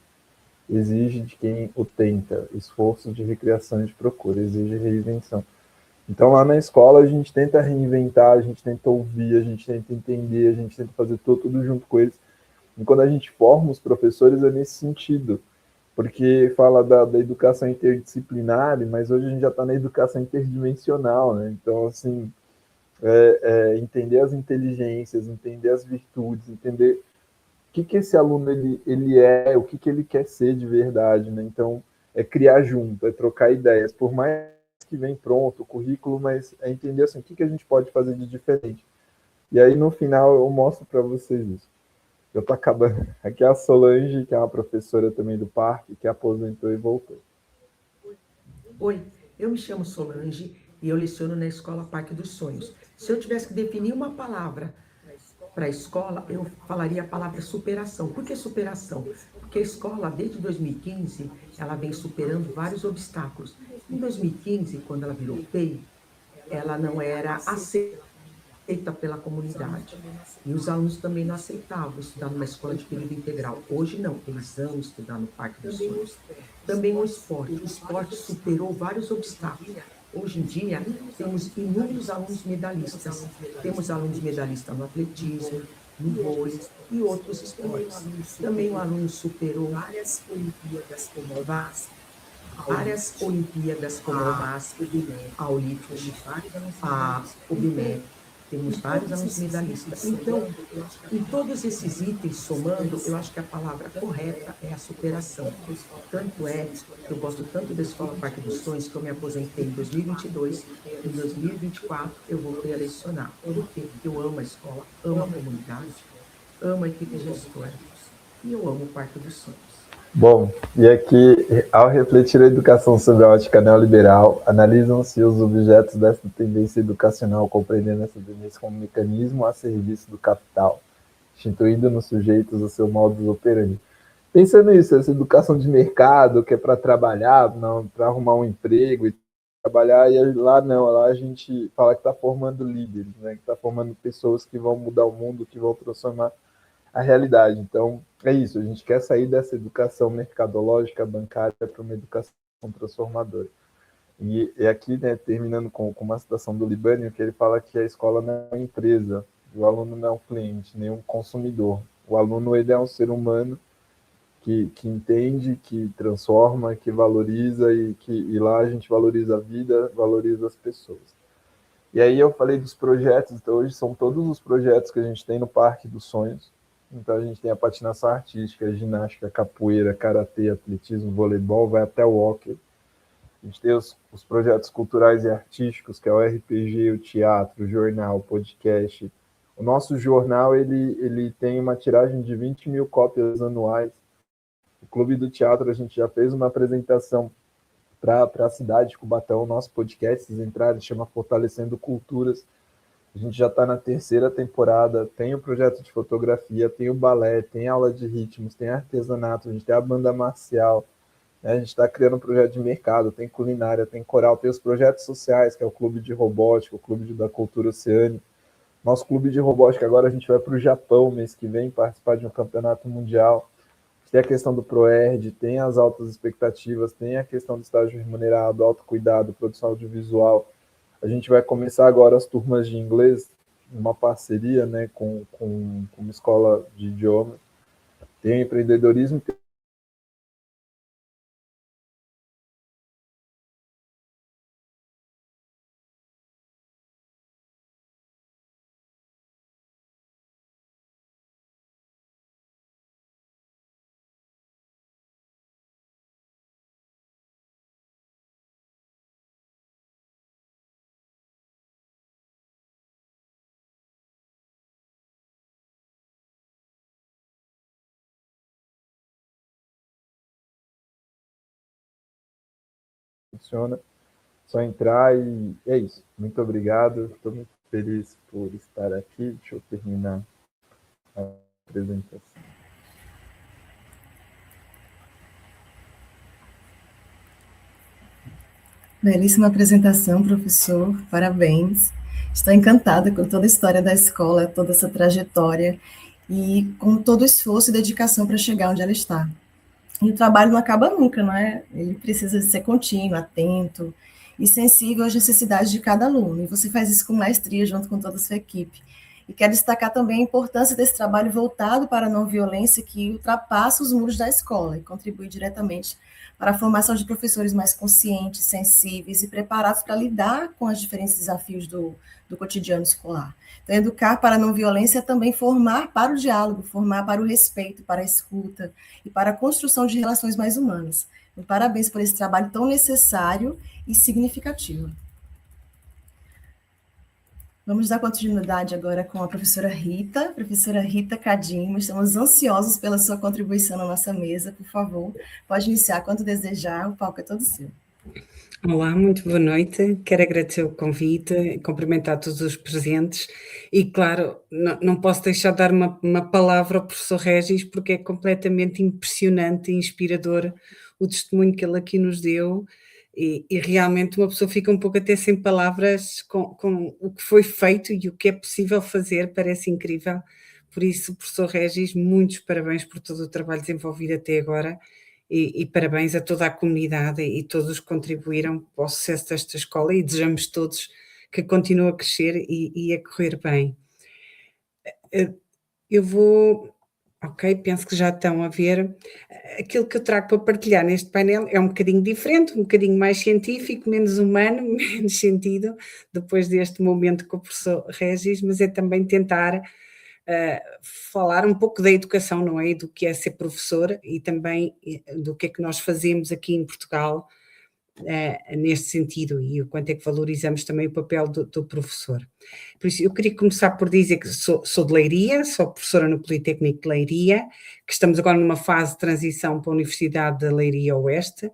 exige de quem o tenta, esforço de recriação e de procura, exige reinvenção. Então, lá na escola, a gente tenta reinventar, a gente tenta ouvir, a gente tenta entender, a gente tenta fazer tudo junto com eles. E quando a gente forma os professores, é nesse sentido. porque fala da educação interdisciplinar, mas hoje a gente já está na educação interdimensional, né? Então, assim, entender as inteligências, entender as virtudes, entender o que esse aluno ele é, o que ele quer ser de verdade, né? Então, é criar junto, é trocar ideias, por mais que vem pronto o currículo, mas é entender assim, o que a gente pode fazer de diferente. E aí, no final, eu mostro para vocês isso. Eu tô acabando. Aqui é a Solange, que é uma professora também do parque, que aposentou e voltou. Oi, eu me chamo Solange e eu leciono na Escola Parque dos Sonhos. Se eu tivesse que definir uma palavra para a escola, eu falaria a palavra superação. Por que superação? Porque a escola, desde 2015, ela vem superando vários obstáculos. Em 2015, quando ela virou PEI, ela não era aceita pela comunidade. E os alunos também não aceitavam estudar numa escola de período integral. Hoje não, eles amam estudar no Parque dos Sonhos. Também o esporte superou vários obstáculos. Hoje em dia, temos inúmeros alunos medalhistas. Temos alunos medalhistas no atletismo, no vôlei e outros esportes. Também o aluno superou várias Olimpíadas como a MASP, a Olímpicos, a UBMEC. Temos vários alunos medalhistas. Então, em todos esses itens, somando, eu acho que a palavra correta é a superação. Tanto é que eu gosto tanto da Escola Parque dos Sonhos, que eu me aposentei em 2022, em 2024 eu voltei a lecionar. Por quê? Porque eu amo a escola, amo a comunidade, amo a equipe gestora e eu amo o Parque dos Sonhos. Bom, e aqui, ao refletir a educação sob a ótica neoliberal, analisam-se os objetos dessa tendência educacional, compreendendo essa tendência como mecanismo a serviço do capital, instituindo nos sujeitos o seu modus operandi. Pensando nisso, essa educação de mercado, que é para trabalhar, para arrumar um emprego e trabalhar, e lá não, lá a gente fala que está formando líderes, né, que está formando pessoas que vão mudar o mundo, que vão transformar a realidade. Então, é isso, a gente quer sair dessa educação mercadológica, bancária, para uma educação transformadora. E aqui, né, terminando com uma citação do Libânio, que ele fala que a escola não é uma empresa, o aluno não é um cliente, nem um consumidor. O aluno, ele é um ser humano que entende, que transforma, que valoriza, e lá a gente valoriza a vida, valoriza as pessoas. E aí eu falei dos projetos, então hoje são todos os projetos que a gente tem no Parque dos Sonhos. Então a gente tem a patinação artística, a ginástica, capoeira, karatê, atletismo, voleibol, vai até o hóquei. A gente tem os projetos culturais e artísticos, que é o RPG, o teatro, o jornal, o podcast. O nosso jornal ele tem uma tiragem de 20 mil cópias anuais. O Clube do Teatro, a gente já fez uma apresentação para a cidade de Cubatão, o nosso podcast, vocês entrarem, chama Fortalecendo Culturas. A gente já está na 3ª temporada, tem o projeto de fotografia, tem o balé, tem aula de ritmos, tem artesanato, a gente tem a banda marcial, né? A gente está criando um projeto de mercado, tem culinária, tem coral, tem os projetos sociais, que é o Clube de Robótica, o Clube da Cultura Oceânica. Nosso Clube de Robótica, agora a gente vai para o Japão mês que vem participar de um campeonato mundial. Tem a questão do ProErd, tem as altas expectativas, tem a questão do estágio remunerado, autocuidado, produção audiovisual. A gente vai começar agora as turmas de inglês, uma parceria, né, com uma escola de idiomas. Tem empreendedorismo, funciona. Só entrar e é isso. Muito obrigado. Estou muito feliz por estar aqui. Deixa eu terminar a apresentação. Belíssima apresentação, professor. Parabéns. Estou encantada com toda a história da escola, toda essa trajetória e com todo o esforço e dedicação para chegar onde ela está. E o trabalho não acaba nunca, não é? Ele precisa ser contínuo, atento e sensível às necessidades de cada aluno. E você faz isso com maestria junto com toda a sua equipe. E quero destacar também a importância desse trabalho voltado para a não violência, que ultrapassa os muros da escola e contribui diretamente para a formação de professores mais conscientes, sensíveis e preparados para lidar com os diferentes desafios do cotidiano escolar. Então, educar para a não violência é também formar para o diálogo, formar para o respeito, para a escuta e para a construção de relações mais humanas. Então, parabéns por esse trabalho tão necessário e significativo. Vamos dar continuidade agora com a professora Rita Cadinho. Estamos ansiosos pela sua contribuição na nossa mesa. Por favor, pode iniciar quando desejar, o palco é todo seu. Olá, muito boa noite. Quero agradecer o convite, cumprimentar todos os presentes e, claro, não posso deixar de dar uma palavra ao professor Régis, porque é completamente impressionante e inspirador o testemunho que ele aqui nos deu e realmente uma pessoa fica um pouco até sem palavras com o que foi feito e o que é possível fazer, parece incrível. Por isso, professor Régis, muitos parabéns por todo o trabalho desenvolvido até agora. E parabéns a toda a comunidade e todos que contribuíram para o sucesso desta escola e desejamos todos que continue a crescer e a correr bem. Eu vou... Ok, penso que já estão a ver. Aquilo que eu trago para partilhar neste painel é um bocadinho diferente, um bocadinho mais científico, menos humano, menos sentido, depois deste momento com o professor Régis, mas é também tentar falar um pouco da educação, não é? Do que é ser professor e também do que é que nós fazemos aqui em Portugal neste sentido e o quanto é que valorizamos também o papel do professor. Por isso, eu queria começar por dizer que sou de Leiria, sou professora no Politécnico de Leiria, que estamos agora numa fase de transição para a Universidade de Leiria Oeste.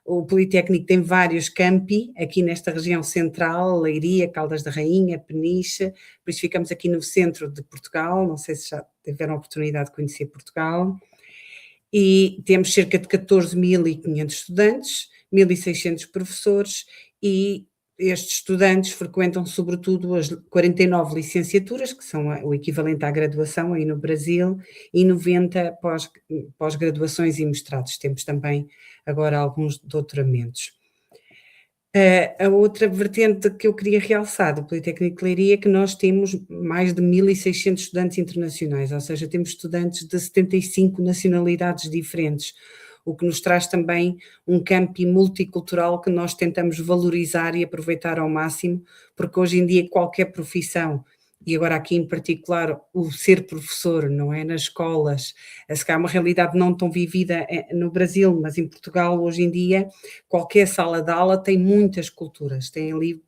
O Politécnico tem vários campi aqui nesta região central, Leiria, Caldas da Rainha, Peniche, por isso ficamos aqui no centro de Portugal, não sei se já tiveram a oportunidade de conhecer Portugal, e temos cerca de 14.500 estudantes, 1.600 professores e estes estudantes frequentam sobretudo as 49 licenciaturas, que são o equivalente à graduação aí no Brasil, e 90 pós-graduações e mestrados. Temos também agora alguns doutoramentos. A outra vertente que eu queria realçar do Politécnico de Leiria é que nós temos mais de 1.600 estudantes internacionais, ou seja, temos estudantes de 75 nacionalidades diferentes, o que nos traz também um campo multicultural que nós tentamos valorizar e aproveitar ao máximo, porque hoje em dia qualquer profissão, e agora aqui em particular o ser professor, não é, nas escolas, se calhar uma realidade não tão vivida no Brasil, mas em Portugal hoje em dia, qualquer sala de aula tem muitas culturas, tem ali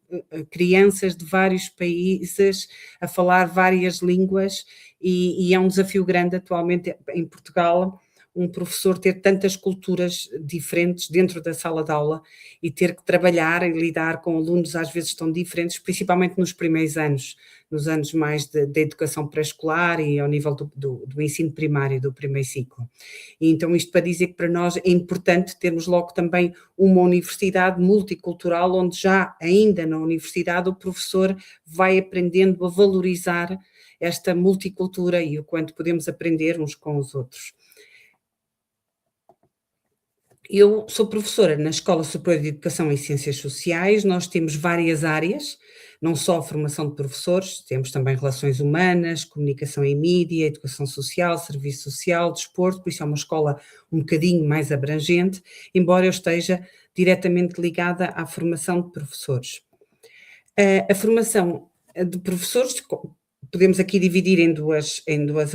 crianças de vários países a falar várias línguas e é um desafio grande atualmente em Portugal um professor ter tantas culturas diferentes dentro da sala de aula e ter que trabalhar e lidar com alunos às vezes tão diferentes, principalmente nos primeiros anos, nos anos mais de educação pré-escolar e ao nível do ensino primário, do primeiro ciclo. E então isto para dizer que para nós é importante termos logo também uma universidade multicultural, onde já ainda na universidade o professor vai aprendendo a valorizar esta multicultura e o quanto podemos aprender uns com os outros. Eu sou professora na Escola Superior de Educação em Ciências Sociais, nós temos várias áreas, não só formação de professores, temos também relações humanas, comunicação em mídia, educação social, serviço social, desporto, por isso é uma escola um bocadinho mais abrangente, embora eu esteja diretamente ligada à formação de professores. A formação de professores podemos aqui dividir em duas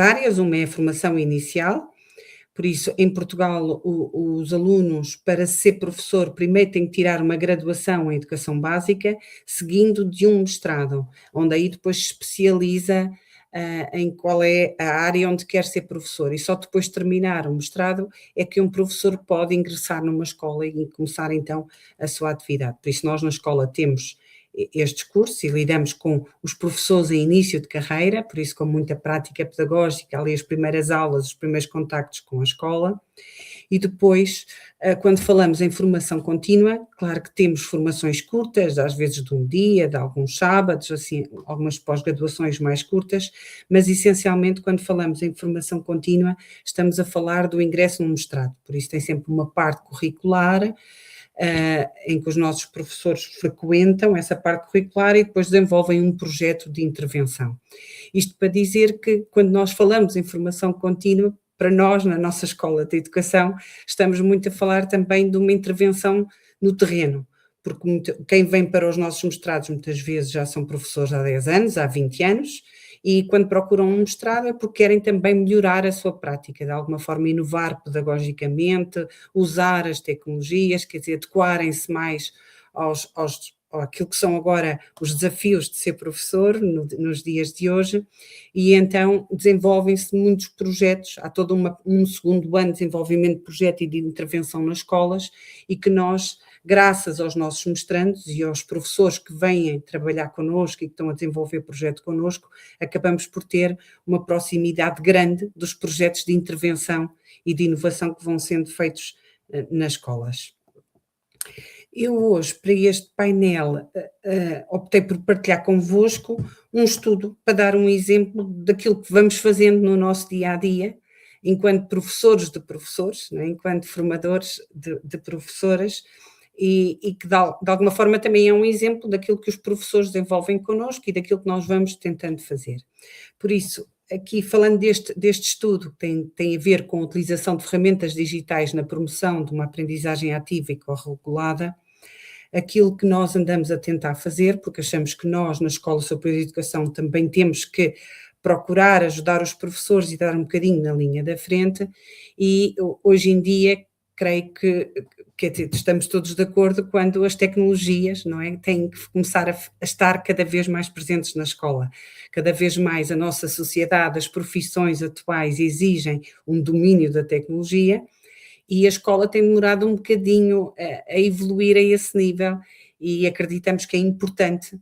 áreas, uma é a formação inicial. Por isso, em Portugal, os alunos, para ser professor, primeiro têm que tirar uma graduação em educação básica, seguindo de um mestrado, onde aí depois se especializa em qual é a área onde quer ser professor. E só depois de terminar o mestrado é que um professor pode ingressar numa escola e começar então a sua atividade. Por isso, nós na escola temos estes cursos e lidamos com os professores em início de carreira, por isso com muita prática pedagógica, ali as primeiras aulas, os primeiros contactos com a escola, e depois, quando falamos em formação contínua, claro que temos formações curtas, às vezes de um dia, de alguns sábados, assim, algumas pós-graduações mais curtas, mas essencialmente quando falamos em formação contínua, estamos a falar do ingresso no mestrado, por isso tem sempre uma parte curricular, em que os nossos professores frequentam essa parte curricular e depois desenvolvem um projeto de intervenção. Isto para dizer que quando nós falamos em formação contínua, para nós, na nossa escola de educação, estamos muito a falar também de uma intervenção no terreno, porque quem vem para os nossos mestrados muitas vezes já são professores há 10 anos, há 20 anos, e quando procuram um mestrado é porque querem também melhorar a sua prática, de alguma forma inovar pedagogicamente, usar as tecnologias, quer dizer, adequarem-se mais àquilo que são agora os desafios de ser professor nos dias de hoje, e então desenvolvem-se muitos projetos, há todo um segundo ano de desenvolvimento de projeto e de intervenção nas escolas, e que nós, graças aos nossos mestrandos e aos professores que vêm trabalhar connosco e que estão a desenvolver projeto connosco, acabamos por ter uma proximidade grande dos projetos de intervenção e de inovação que vão sendo feitos nas escolas. Eu hoje, para este painel, optei por partilhar convosco um estudo para dar um exemplo daquilo que vamos fazendo no nosso dia-a-dia, enquanto professores de professores, né, enquanto formadores de professoras, e que de alguma forma também é um exemplo daquilo que os professores desenvolvem connosco e daquilo que nós vamos tentando fazer. Por isso, aqui falando deste estudo, que tem a ver com a utilização de ferramentas digitais na promoção de uma aprendizagem ativa e corregulada, aquilo que nós andamos a tentar fazer, porque achamos que nós, na Escola Superior de Educação, também temos que procurar ajudar os professores e dar um bocadinho na linha da frente, e hoje em dia creio que estamos todos de acordo quando as tecnologias, não é, têm que começar a estar cada vez mais presentes na escola. Cada vez mais a nossa sociedade, as profissões atuais exigem um domínio da tecnologia, e a escola tem demorado um bocadinho a evoluir a esse nível, e acreditamos que é importante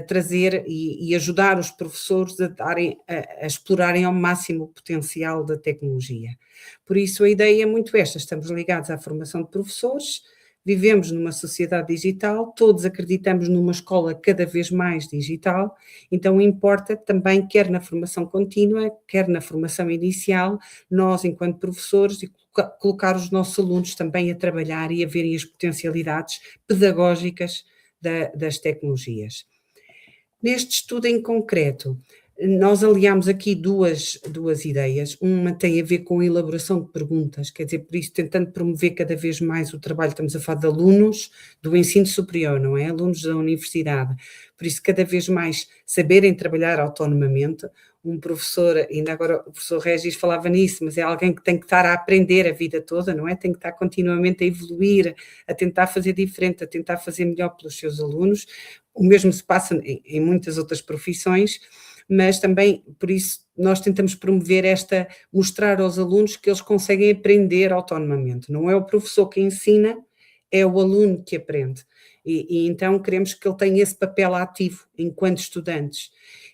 trazer e ajudar os professores a explorarem ao máximo o potencial da tecnologia. Por isso a ideia é muito esta: estamos ligados à formação de professores, vivemos numa sociedade digital, todos acreditamos numa escola cada vez mais digital, então importa também, quer na formação contínua, quer na formação inicial, nós enquanto professores, colocar os nossos alunos também a trabalhar e a verem as potencialidades pedagógicas das tecnologias. Neste estudo em concreto, nós aliámos aqui duas ideias. Uma tem a ver com a elaboração de perguntas, quer dizer, por isso tentando promover cada vez mais o trabalho, estamos a falar de alunos do ensino superior, não é? Alunos da universidade. Por isso, cada vez mais saberem trabalhar autonomamente. Um professor, ainda agora o professor Régis falava nisso, mas é alguém que tem que estar a aprender a vida toda, não é? Tem que estar continuamente a evoluir, a tentar fazer diferente, a tentar fazer melhor pelos seus alunos. O mesmo se passa em muitas outras profissões, mas também, por isso, nós tentamos promover mostrar aos alunos que eles conseguem aprender autonomamente. Não é o professor que ensina, é o aluno que aprende. E então queremos que ele tenha esse papel ativo enquanto estudantes.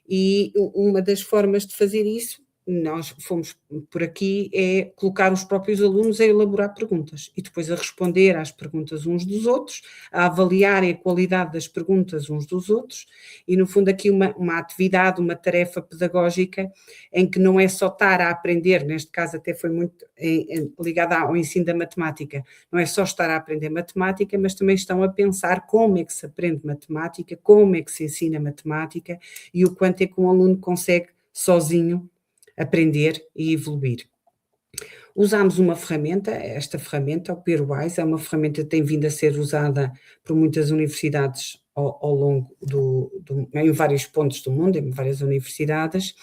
E uma das formas de fazer isso, nós fomos por aqui, é colocar os próprios alunos a elaborar perguntas e depois a responder às perguntas uns dos outros, a avaliarem a qualidade das perguntas uns dos outros, e no fundo aqui uma atividade, uma tarefa pedagógica em que não é só estar a aprender, neste caso até foi muito ligada ao ensino da matemática, não é só estar a aprender matemática, mas também estão a pensar como é que se aprende matemática, como é que se ensina matemática e o quanto é que um aluno consegue sozinho aprender e evoluir. Usámos uma ferramenta, esta ferramenta, o Peerwise, é uma ferramenta que tem vindo a ser usada por muitas universidades ao longo em vários pontos do mundo, em várias universidades,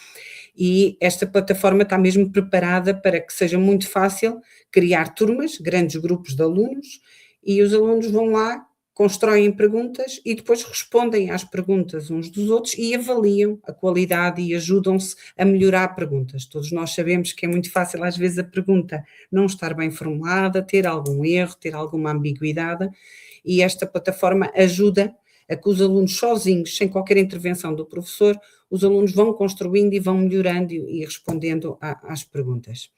e esta plataforma está mesmo preparada para que seja muito fácil criar turmas, grandes grupos de alunos, e os alunos vão lá, constroem perguntas e depois respondem às perguntas uns dos outros e avaliam a qualidade e ajudam-se a melhorar perguntas. Todos nós sabemos que é muito fácil às vezes a pergunta não estar bem formulada, ter algum erro, ter alguma ambiguidade, e esta plataforma ajuda a que os alunos sozinhos, sem qualquer intervenção do professor, os alunos vão construindo e vão melhorando e respondendo às perguntas.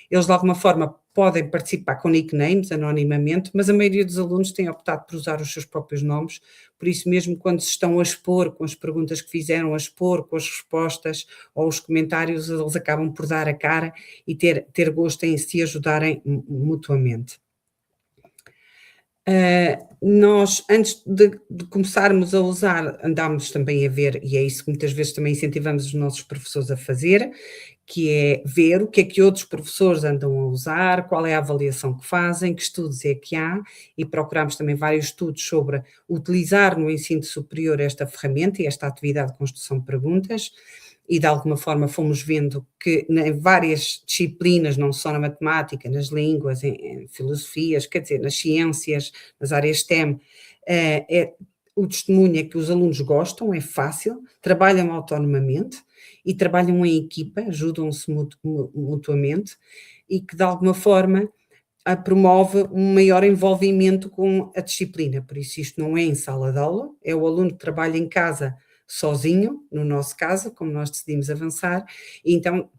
Eles de alguma forma podem participar com nicknames, anonimamente, mas a maioria dos alunos tem optado por usar os seus próprios nomes, por isso mesmo quando se estão a expor com as perguntas que fizeram, a expor com as respostas ou os comentários, eles acabam por dar a cara e ter gosto em se ajudarem mutuamente. Nós, antes de começarmos a usar, andámos também a ver, e é isso que muitas vezes também incentivamos os nossos professores a fazer, que é ver o que é que outros professores andam a usar, qual é a avaliação que fazem, que estudos é que há, e procuramos também vários estudos sobre utilizar no ensino superior esta ferramenta e esta atividade de construção de perguntas, e de alguma forma fomos vendo que em várias disciplinas, não só na matemática, nas línguas, em filosofias, quer dizer, nas ciências, nas áreas STEM, o testemunho é que os alunos gostam, é fácil, trabalham autonomamente e trabalham em equipa, ajudam-se mutuamente e que de alguma forma promove um maior envolvimento com a disciplina. Por isso isto não é em sala de aula, é o aluno que trabalha em casa sozinho, no nosso caso, como nós decidimos avançar, e então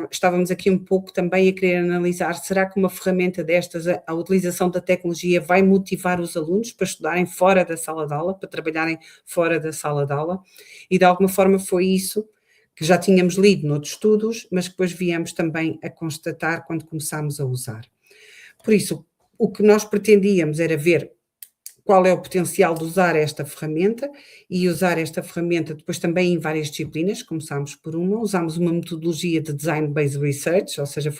estávamos aqui um pouco também a querer analisar, será que uma ferramenta destas, a utilização da tecnologia vai motivar os alunos para estudarem fora da sala de aula, para trabalharem fora da sala de aula, e de alguma forma foi isso que já tínhamos lido noutros estudos, mas que depois viemos também a constatar quando começámos a usar. Por isso, o que nós pretendíamos era ver qual é o potencial de usar esta ferramenta e usar esta ferramenta depois também em várias disciplinas, começámos por usámos uma metodologia de Design-Based Research, ou seja,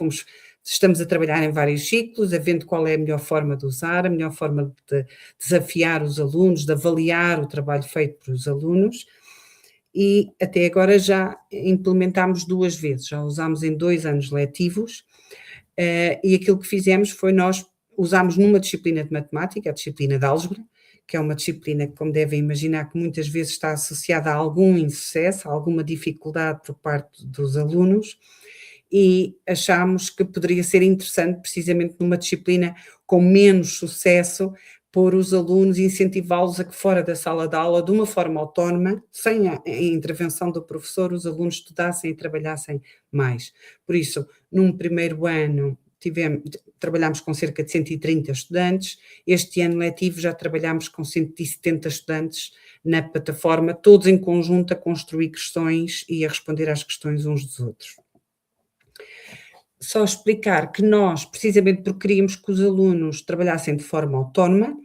estamos a trabalhar em vários ciclos, a vendo qual é a melhor forma de usar, a melhor forma de desafiar os alunos, de avaliar o trabalho feito pelos alunos, e até agora já implementámos 2 vezes, já usámos em 2 anos letivos, e aquilo que fizemos foi nós usámos numa disciplina de matemática, a disciplina de álgebra, que é uma disciplina que, como devem imaginar, que muitas vezes está associada a algum insucesso, a alguma dificuldade por parte dos alunos, e achámos que poderia ser interessante, precisamente numa disciplina com menos sucesso, pôr os alunos e incentivá-los a que fora da sala de aula, de uma forma autónoma, sem a intervenção do professor, os alunos estudassem e trabalhassem mais. Por isso, num primeiro ano, trabalhámos com cerca de 130 estudantes, este ano letivo já trabalhámos com 170 estudantes na plataforma, todos em conjunto a construir questões e a responder às questões uns dos outros. Só explicar que nós, precisamente porque queríamos que os alunos trabalhassem de forma autónoma,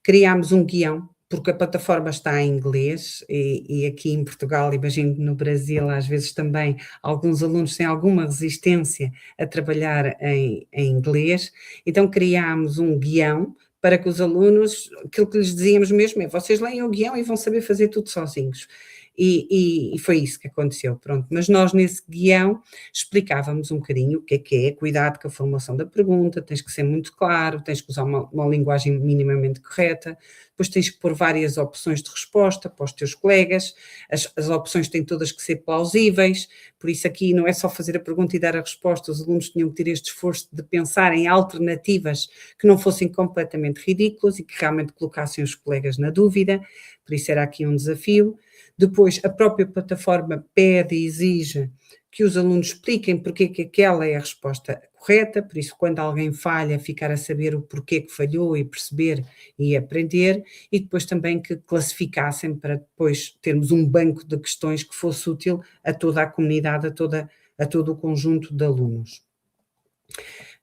criámos um guião, porque a plataforma está em inglês e aqui em Portugal, imagino que no Brasil, às vezes também, alguns alunos têm alguma resistência a trabalhar em inglês, então criámos um guião para que os alunos, aquilo que lhes dizíamos mesmo é, vocês leem o guião e vão saber fazer tudo sozinhos. E foi isso que aconteceu, pronto. Mas nós nesse guião explicávamos um bocadinho o que é, cuidado com a formulação da pergunta, tens que ser muito claro, tens que usar uma linguagem minimamente correta, depois tens que pôr várias opções de resposta para os teus colegas, as opções têm todas que ser plausíveis, por isso aqui não é só fazer a pergunta e dar a resposta, os alunos tinham que ter este esforço de pensar em alternativas que não fossem completamente ridículas e que realmente colocassem os colegas na dúvida, por isso era aqui um desafio. Depois, a própria plataforma pede e exige que os alunos expliquem porque que aquela é a resposta correta, por isso, quando alguém falha, ficar a saber o porquê que falhou e perceber e aprender, e depois também que classificassem para depois termos um banco de questões que fosse útil a toda a comunidade, a todo o conjunto de alunos.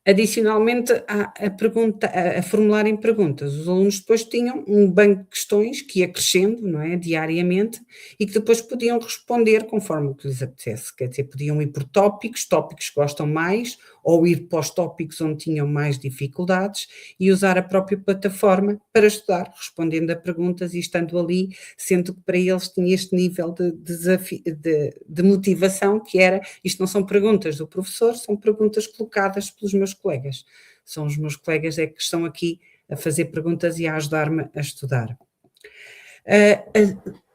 Adicionalmente, a formularem perguntas. Os alunos depois tinham um banco de questões que ia crescendo, não é, diariamente, e que depois podiam responder conforme o que lhes apetecesse. Quer dizer, podiam ir por tópicos que gostam mais, ou ir para os tópicos onde tinham mais dificuldades e usar a própria plataforma para estudar, respondendo a perguntas e estando ali, sendo que para eles tinha este nível de desafio, de motivação, que era, isto não são perguntas do professor, são perguntas colocadas pelos meus colegas. São os meus colegas é que estão aqui a fazer perguntas e a ajudar-me a estudar.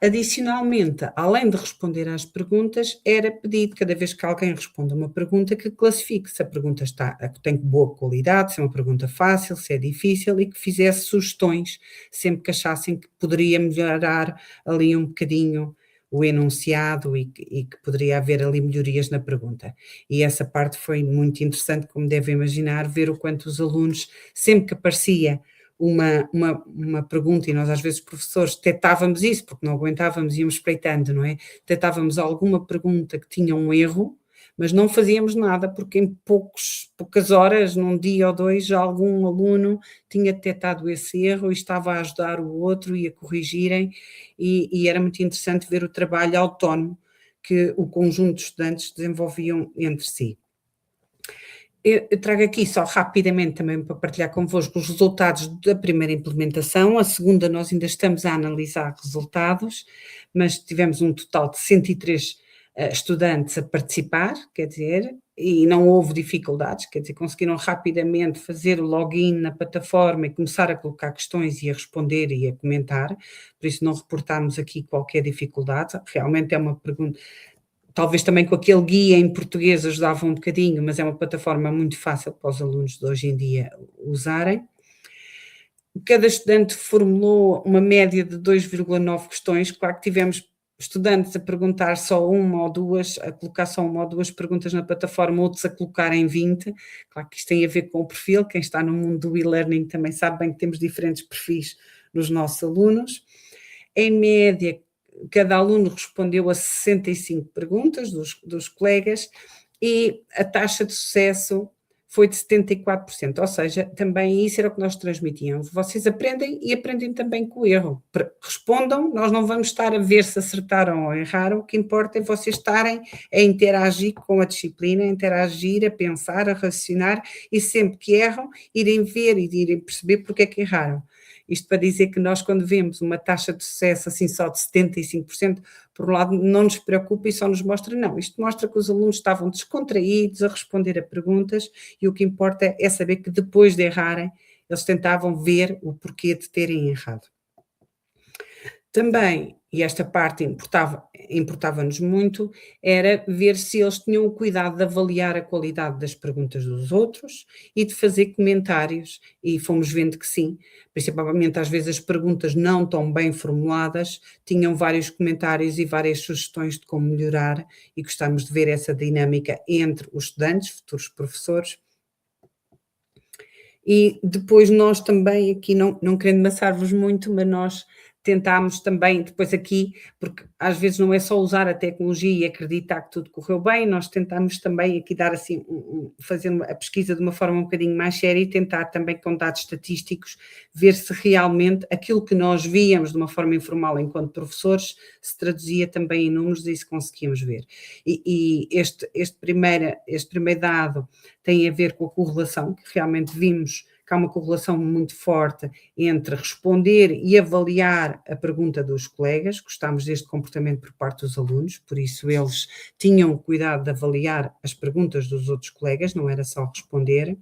Adicionalmente, além de responder às perguntas, era pedido, cada vez que alguém responde uma pergunta, que classifique se a pergunta tem boa qualidade, se é uma pergunta fácil, se é difícil, e que fizesse sugestões, sempre que achassem que poderia melhorar ali um bocadinho o enunciado e que poderia haver ali melhorias na pergunta. E essa parte foi muito interessante, como devem imaginar, ver o quanto os alunos, sempre que aparecia uma pergunta, e nós às vezes professores detectávamos isso, porque não aguentávamos, íamos espreitando, não é? Detectávamos alguma pergunta que tinha um erro, mas não fazíamos nada, porque em poucas horas, num dia ou dois, já algum aluno tinha detectado esse erro e estava a ajudar o outro e a corrigirem, e era muito interessante ver o trabalho autónomo que o conjunto de estudantes desenvolviam entre si. Eu trago aqui só rapidamente também para partilhar convosco os resultados da primeira implementação. A segunda nós ainda estamos a analisar resultados, mas tivemos um total de 103 estudantes a participar, quer dizer, e não houve dificuldades, quer dizer, conseguiram rapidamente fazer o login na plataforma e começar a colocar questões e a responder e a comentar, por isso não reportámos aqui qualquer dificuldade. Realmente é uma pergunta. Talvez também com aquele guia em português ajudava um bocadinho, mas é uma plataforma muito fácil para os alunos de hoje em dia usarem. Cada estudante formulou uma média de 2,9 questões. Claro que tivemos estudantes a perguntar só uma ou duas, a colocar só uma ou duas perguntas na plataforma, outros a colocarem 20. Claro que isto tem a ver com o perfil. Quem está no mundo do e-learning também sabe bem que temos diferentes perfis nos nossos alunos. Em média, cada aluno respondeu a 65 perguntas dos colegas e a taxa de sucesso foi de 74%, ou seja, também isso era o que nós transmitíamos. Vocês aprendem e aprendem também com o erro. Respondam, nós não vamos estar a ver se acertaram ou erraram, o que importa é vocês estarem a interagir com a disciplina, a interagir, a pensar, a raciocinar e sempre que erram, irem ver e irem perceber porque é que erraram. Isto para dizer que nós, quando vemos uma taxa de sucesso assim só de 75%, por um lado não nos preocupa e só nos mostra, não, isto mostra que os alunos estavam descontraídos a responder a perguntas e o que importa é saber que depois de errarem, eles tentavam ver o porquê de terem errado. Também, e esta parte importava-nos muito, era ver se eles tinham o cuidado de avaliar a qualidade das perguntas dos outros e de fazer comentários, e fomos vendo que sim, principalmente às vezes as perguntas não tão bem formuladas, tinham vários comentários e várias sugestões de como melhorar, e gostamos de ver essa dinâmica entre os estudantes, futuros professores. E depois nós também aqui, não querendo maçar-vos muito, mas nós tentámos também, depois aqui, porque às vezes não é só usar a tecnologia e acreditar que tudo correu bem, nós tentámos também aqui dar assim, fazer a pesquisa de uma forma um bocadinho mais séria e tentar também com dados estatísticos ver se realmente aquilo que nós víamos de uma forma informal enquanto professores se traduzia também em números e se conseguíamos ver. E este primeiro dado tem a ver com a correlação, que realmente vimos que há uma correlação muito forte entre responder e avaliar a pergunta dos colegas. Gostámos deste comportamento por parte dos alunos, por isso eles tinham cuidado de avaliar as perguntas dos outros colegas, não era só responder.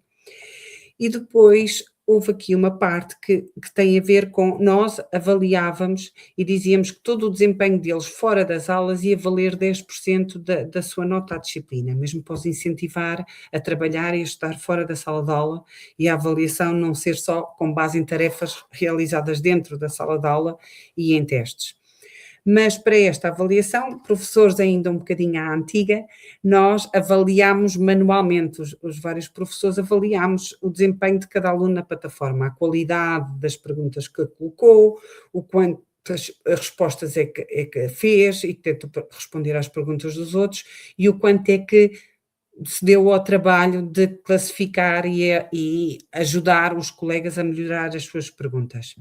E depois houve aqui uma parte que tem a ver com nós avaliávamos e dizíamos que todo o desempenho deles fora das aulas ia valer 10% da sua nota à disciplina, mesmo para os incentivar a trabalhar e a estudar fora da sala de aula e a avaliação não ser só com base em tarefas realizadas dentro da sala de aula e em testes. Mas para esta avaliação, professores ainda um bocadinho à antiga, nós avaliámos manualmente, os vários professores avaliámos o desempenho de cada aluno na plataforma, a qualidade das perguntas que colocou, o quantas respostas é que fez e tentou responder às perguntas dos outros e o quanto é que se deu ao trabalho de classificar e ajudar os colegas a melhorar as suas perguntas.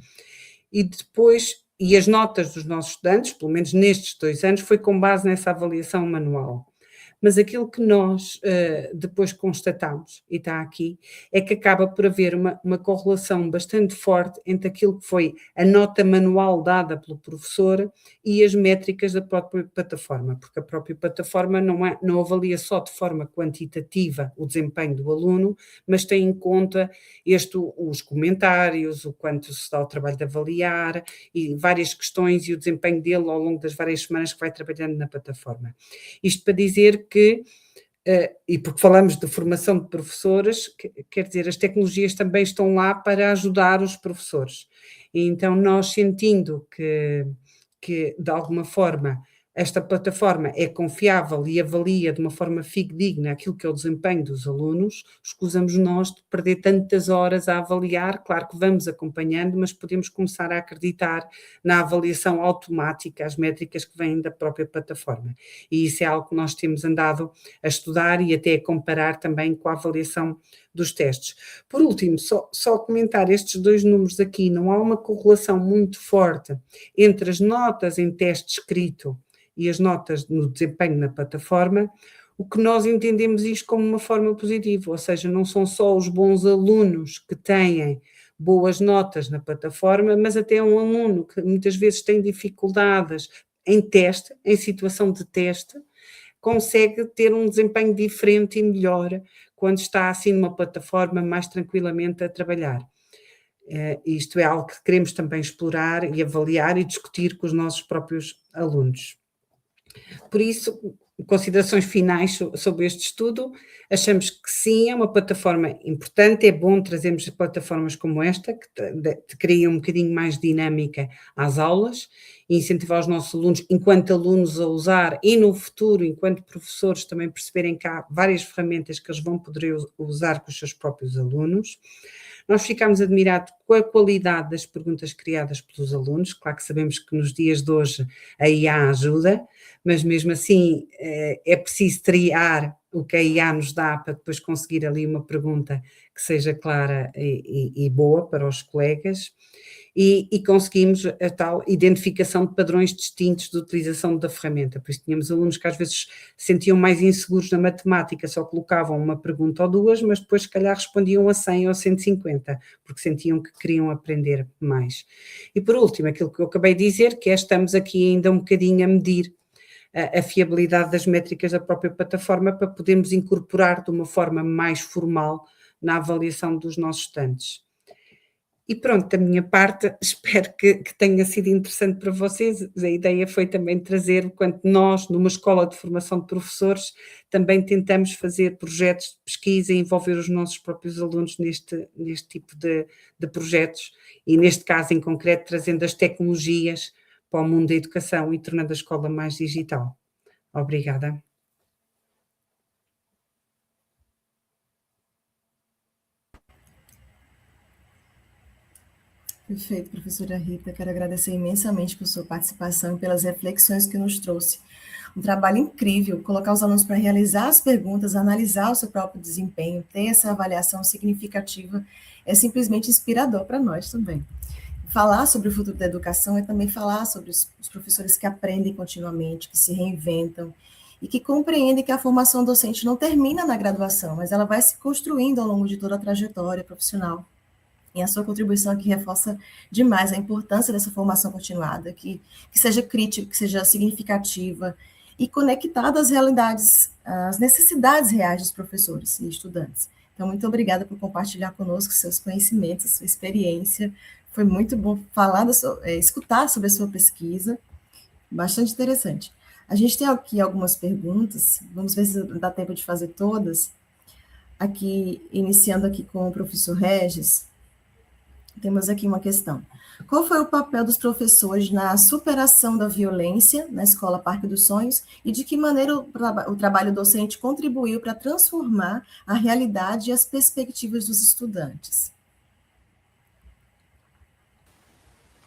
E depois... E as notas dos nossos estudantes, pelo menos nestes 2 anos, foi com base nessa avaliação manual. Mas aquilo que nós depois constatamos, e está aqui, é que acaba por haver uma correlação bastante forte entre aquilo que foi a nota manual dada pelo professor e as métricas da própria plataforma, porque a própria plataforma não avalia só de forma quantitativa o desempenho do aluno, mas tem em conta os comentários, o quanto se dá o trabalho de avaliar e várias questões e o desempenho dele ao longo das várias semanas que vai trabalhando na plataforma. Isto para dizer que, e porque falamos de formação de professores, quer dizer, as tecnologias também estão lá para ajudar os professores. E então nós sentindo que de alguma forma esta plataforma é confiável e avalia de uma forma fidedigna aquilo que é o desempenho dos alunos, escusamos nós de perder tantas horas a avaliar. Claro que vamos acompanhando, mas podemos começar a acreditar na avaliação automática, as métricas que vêm da própria plataforma. E isso é algo que nós temos andado a estudar e até a comparar também com a avaliação dos testes. Por último, só comentar estes dois números aqui, não há uma correlação muito forte entre as notas em teste escrito e as notas no desempenho na plataforma. O que nós entendemos isto como uma forma positiva, ou seja, não são só os bons alunos que têm boas notas na plataforma, mas até um aluno que muitas vezes tem dificuldades em teste, em situação de teste, consegue ter um desempenho diferente e melhor quando está assim numa plataforma mais tranquilamente a trabalhar. Isto é algo que queremos também explorar e avaliar e discutir com os nossos próprios alunos. Por isso, considerações finais sobre este estudo, achamos que sim, é uma plataforma importante, é bom trazermos plataformas como esta, que criam um bocadinho mais dinâmica às aulas, e incentivar os nossos alunos, enquanto alunos, a usar, e no futuro, enquanto professores, também perceberem que há várias ferramentas que eles vão poder usar com os seus próprios alunos. Nós ficámos admirados com a qualidade das perguntas criadas pelos alunos. Claro que sabemos que nos dias de hoje a IA ajuda, mas mesmo assim é preciso triar o que a IA nos dá para depois conseguir ali uma pergunta que seja clara e boa para os colegas. E conseguimos a tal identificação de padrões distintos de utilização da ferramenta. Por isso tínhamos alunos que às vezes se sentiam mais inseguros na matemática, só colocavam uma pergunta ou duas, mas depois se calhar respondiam a 100 ou 150, porque sentiam que queriam aprender mais. E por último, aquilo que eu acabei de dizer, que estamos aqui ainda um bocadinho a medir a fiabilidade das métricas da própria plataforma para podermos incorporar de uma forma mais formal na avaliação dos nossos estudantes. E pronto, da minha parte, espero que tenha sido interessante para vocês. A ideia foi também trazer, enquanto nós, numa escola de formação de professores, também tentamos fazer projetos de pesquisa e envolver os nossos próprios alunos neste tipo de projetos, e neste caso em concreto, trazendo as tecnologias para o mundo da educação e tornando a escola mais digital. Obrigada. Perfeito, professora Rita. Quero agradecer imensamente por sua participação e pelas reflexões que nos trouxe. Um trabalho incrível, colocar os alunos para realizar as perguntas, analisar o seu próprio desempenho, ter essa avaliação significativa, é simplesmente inspirador para nós também. Falar sobre o futuro da educação é também falar sobre os professores que aprendem continuamente, que se reinventam e que compreendem que a formação docente não termina na graduação, mas ela vai se construindo ao longo de toda a trajetória profissional. E a sua contribuição aqui reforça demais a importância dessa formação continuada, que seja crítica, que seja significativa e conectada às realidades, às necessidades reais dos professores e estudantes. Então, muito obrigada por compartilhar conosco seus conhecimentos, sua experiência. Foi muito bom escutar sobre a sua pesquisa, bastante interessante. A gente tem aqui algumas perguntas, vamos ver se dá tempo de fazer todas. Aqui, iniciando aqui com o professor Regis, temos aqui uma questão. Qual foi o papel dos professores na superação da violência na Escola Parque dos Sonhos e de que maneira o trabalho docente contribuiu para transformar a realidade e as perspectivas dos estudantes?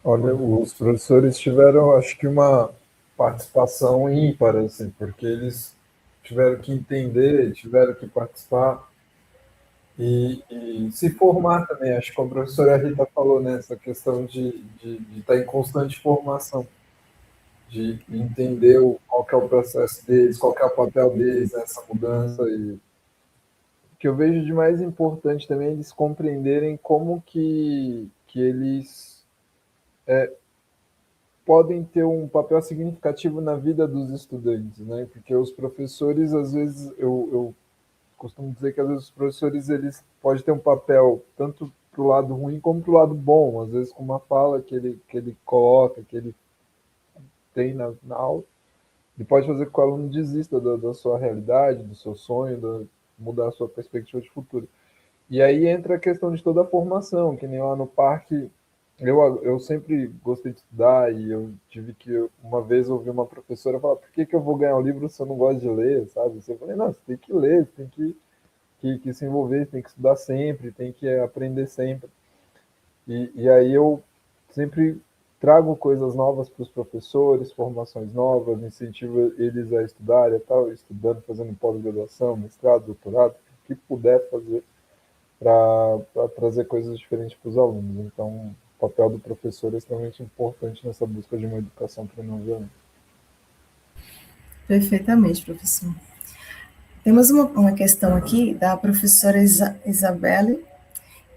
Olha, os professores tiveram, acho que, uma participação ímpar, assim, porque eles tiveram que entender, tiveram que participar e se formar também. Acho que a professora Rita falou nessa questão de estar em constante formação, de entender qual que é o processo deles, qual que é o papel deles nessa mudança. E o que eu vejo de mais importante também é eles compreenderem como que eles podem ter um papel significativo na vida dos estudantes, né? Porque os professores, às vezes, eu costumo dizer que às vezes os professores eles podem ter um papel tanto para o lado ruim como para o lado bom, às vezes com uma fala que ele coloca, que ele tem na aula, ele pode fazer com que o aluno desista da sua realidade, do seu sonho, mudar a sua perspectiva de futuro. E aí entra a questão de toda a formação, que nem lá no parque eu sempre gostei de estudar e eu tive que, uma vez, ouvir uma professora falar: por que eu vou ganhar um livro se eu não gosto de ler, sabe? Eu falei: não, você tem que ler, você tem que se envolver, você tem que estudar sempre, tem que aprender sempre. E aí eu sempre trago coisas novas para os professores, formações novas, incentivo eles a estudar e tal, estudando, fazendo pós-graduação, mestrado, doutorado, o que puder fazer para trazer coisas diferentes para os alunos. Então, o papel do professor é extremamente importante nessa busca de uma educação para não violência. Perfeitamente, professor. Temos uma questão aqui da professora Isabelle,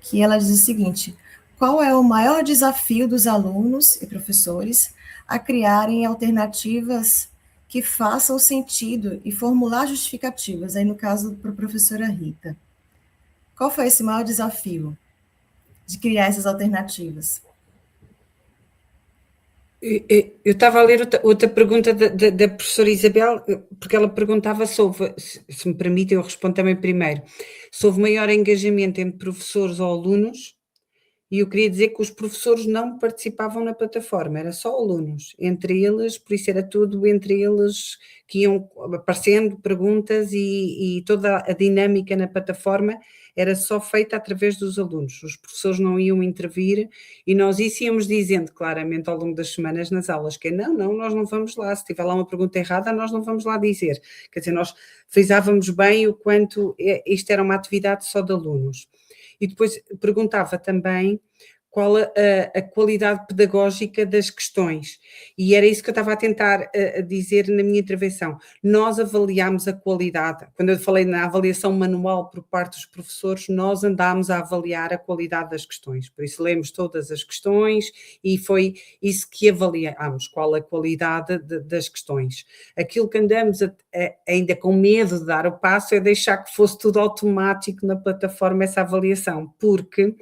que ela diz o seguinte: qual é o maior desafio dos alunos e professores a criarem alternativas que façam sentido e formular justificativas? Aí, no caso, para a professora Rita. Qual foi esse maior desafio de criar essas alternativas? Eu estava a ler outra pergunta da professora Isabel, porque ela perguntava se houve, se me permite, eu respondo também primeiro, se houve maior engajamento entre professores ou alunos, e eu queria dizer que os professores não participavam na plataforma, era só alunos, entre eles, por isso era tudo entre eles que iam aparecendo perguntas e toda a dinâmica na plataforma era só feita através dos alunos, os professores não iam intervir e nós isso íamos dizendo claramente ao longo das semanas nas aulas, que é não, nós não vamos lá, se tiver lá uma pergunta errada nós não vamos lá dizer, quer dizer, nós frisávamos bem o quanto isto era uma atividade só de alunos. E depois perguntava também qual a qualidade pedagógica das questões. E era isso que eu estava a tentar dizer na minha intervenção. Nós avaliámos a qualidade. Quando eu falei na avaliação manual por parte dos professores, nós andámos a avaliar a qualidade das questões. Por isso lemos todas as questões e foi isso que avaliámos, qual a qualidade das questões. Aquilo que andamos ainda com medo de dar o passo é deixar que fosse tudo automático na plataforma essa avaliação, porque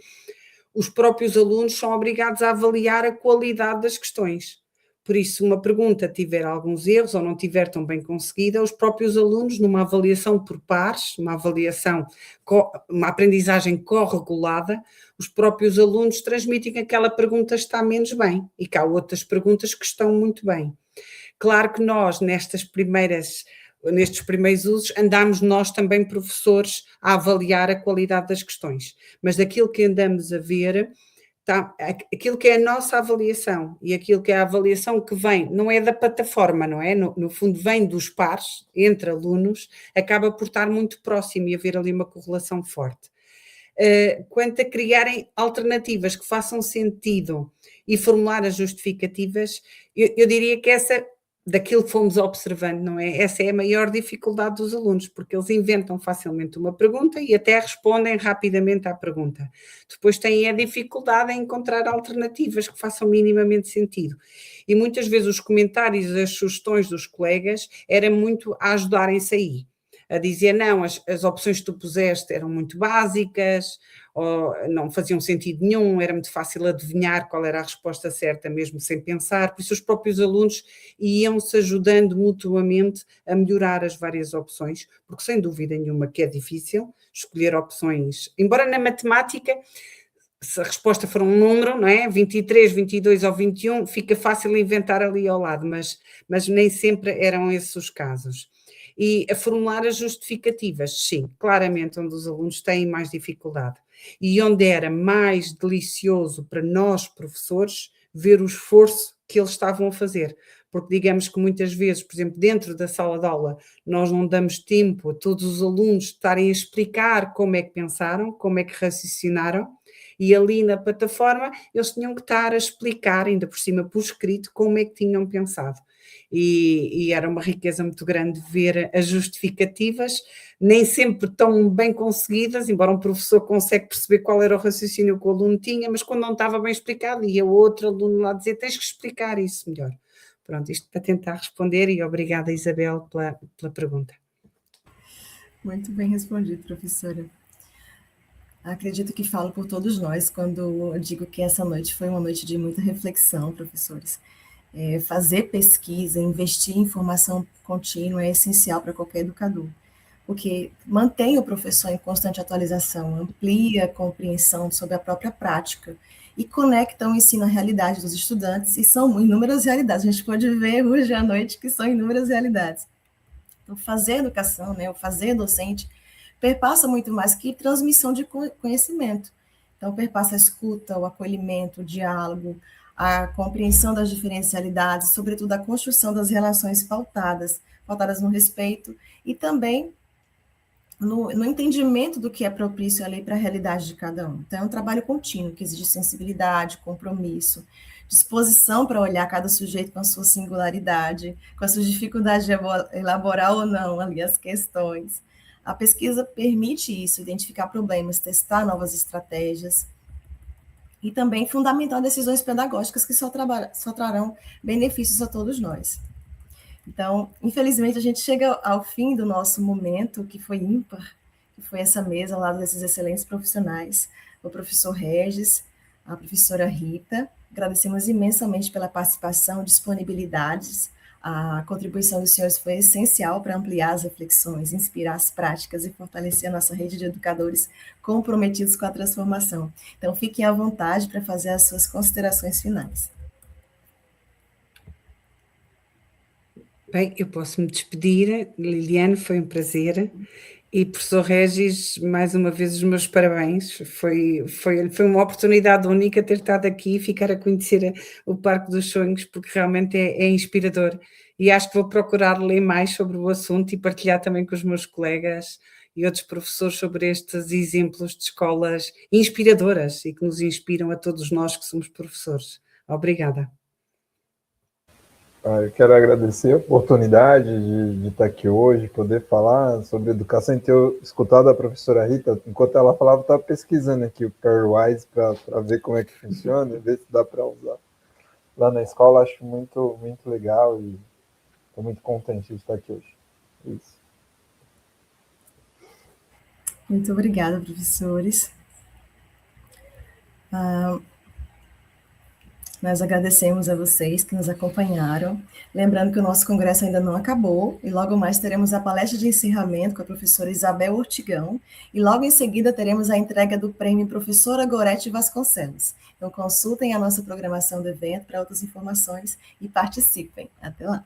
os próprios alunos são obrigados a avaliar a qualidade das questões. Por isso, se uma pergunta tiver alguns erros ou não tiver tão bem conseguida, os próprios alunos, numa avaliação por pares, uma aprendizagem corregulada, os próprios alunos transmitem que aquela pergunta está menos bem e que há outras perguntas que estão muito bem. Claro que nós, nestes primeiros usos, andámos nós também, professores, a avaliar a qualidade das questões. Mas daquilo que andamos a ver, aquilo que é a nossa avaliação e aquilo que é a avaliação que vem, não é da plataforma, não é? No fundo, vem dos pares, entre alunos, acaba por estar muito próximo e haver ali uma correlação forte. Quanto a criarem alternativas que façam sentido e formular as justificativas, eu diria que daquilo que fomos observando, não é? Essa é a maior dificuldade dos alunos, porque eles inventam facilmente uma pergunta e até respondem rapidamente à pergunta. Depois têm a dificuldade em encontrar alternativas que façam minimamente sentido. E muitas vezes os comentários, as sugestões dos colegas eram muito a ajudarem-se aí. A dizer, não, as opções que tu puseste eram muito básicas, ou não faziam sentido nenhum, era muito fácil adivinhar qual era a resposta certa, mesmo sem pensar. Por isso os próprios alunos iam-se ajudando mutuamente a melhorar as várias opções, porque sem dúvida nenhuma que é difícil escolher opções. Embora na matemática, se a resposta for um número, não é? 23, 22 ou 21, fica fácil inventar ali ao lado, mas nem sempre eram esses os casos. E a formular as justificativas, sim, claramente onde os alunos têm mais dificuldade. E onde era mais delicioso para nós, professores, ver o esforço que eles estavam a fazer. Porque digamos que muitas vezes, por exemplo, dentro da sala de aula, nós não damos tempo a todos os alunos estarem a explicar como é que pensaram, como é que raciocinaram, e ali na plataforma eles tinham que estar a explicar, ainda por cima por escrito, como é que tinham pensado. E era uma riqueza muito grande ver as justificativas, nem sempre tão bem conseguidas, embora um professor consegue perceber qual era o raciocínio que o aluno tinha, mas quando não estava bem explicado, ia outro aluno lá dizer, tens que explicar isso melhor. Pronto, isto para tentar responder e obrigada, Isabel, pela pergunta. Muito bem respondido, professora. Acredito que falo por todos nós quando eu digo que essa noite foi uma noite de muita reflexão, professores. Fazer pesquisa, investir em formação contínua é essencial para qualquer educador, porque mantém o professor em constante atualização, amplia a compreensão sobre a própria prática e conectam o ensino à realidade dos estudantes, e são inúmeras realidades. A gente pode ver hoje à noite que são inúmeras realidades. Então, fazer educação, né, o fazer docente, perpassa muito mais que transmissão de conhecimento. Então, perpassa a escuta, o acolhimento, o diálogo, a compreensão das diferencialidades, sobretudo a construção das relações pautadas no respeito e também no entendimento do que é propício ali para a realidade de cada um. Então, é um trabalho contínuo, que exige sensibilidade, compromisso, disposição para olhar cada sujeito com a sua singularidade, com as suas dificuldades de elaborar ou não ali as questões. A pesquisa permite isso, identificar problemas, testar novas estratégias e também fundamentar decisões pedagógicas que só trarão benefícios a todos nós. Então, infelizmente, a gente chega ao fim do nosso momento, que foi ímpar, que foi essa mesa ao lado desses excelentes profissionais, o professor Regis, a professora Rita. Agradecemos imensamente pela participação, disponibilidades. A contribuição dos senhores foi essencial para ampliar as reflexões, inspirar as práticas e fortalecer a nossa rede de educadores comprometidos com a transformação. Então, fiquem à vontade para fazer as suas considerações finais. Bem, eu posso me despedir. Liliane, foi um prazer. E, professor Regis, mais uma vez os meus parabéns. Foi uma oportunidade única ter estado aqui e ficar a conhecer o Parque dos Sonhos, porque realmente é inspirador. E acho que vou procurar ler mais sobre o assunto e partilhar também com os meus colegas e outros professores sobre estes exemplos de escolas inspiradoras e que nos inspiram a todos nós que somos professores. Obrigada. Eu quero agradecer a oportunidade de estar aqui hoje, poder falar sobre educação e ter escutado a professora Rita. Enquanto ela falava, eu estava pesquisando aqui o Pairwise para ver como é que funciona e ver se dá para usar lá na escola. Acho muito, muito legal e estou muito contente de estar aqui hoje. Isso. Muito obrigada, professores. Nós agradecemos a vocês que nos acompanharam. Lembrando que o nosso congresso ainda não acabou, e logo mais teremos a palestra de encerramento com a professora Isabel Ortigão, e logo em seguida teremos a entrega do prêmio Professora Gorete Vasconcelos. Então, consultem a nossa programação do evento para outras informações e participem. Até lá!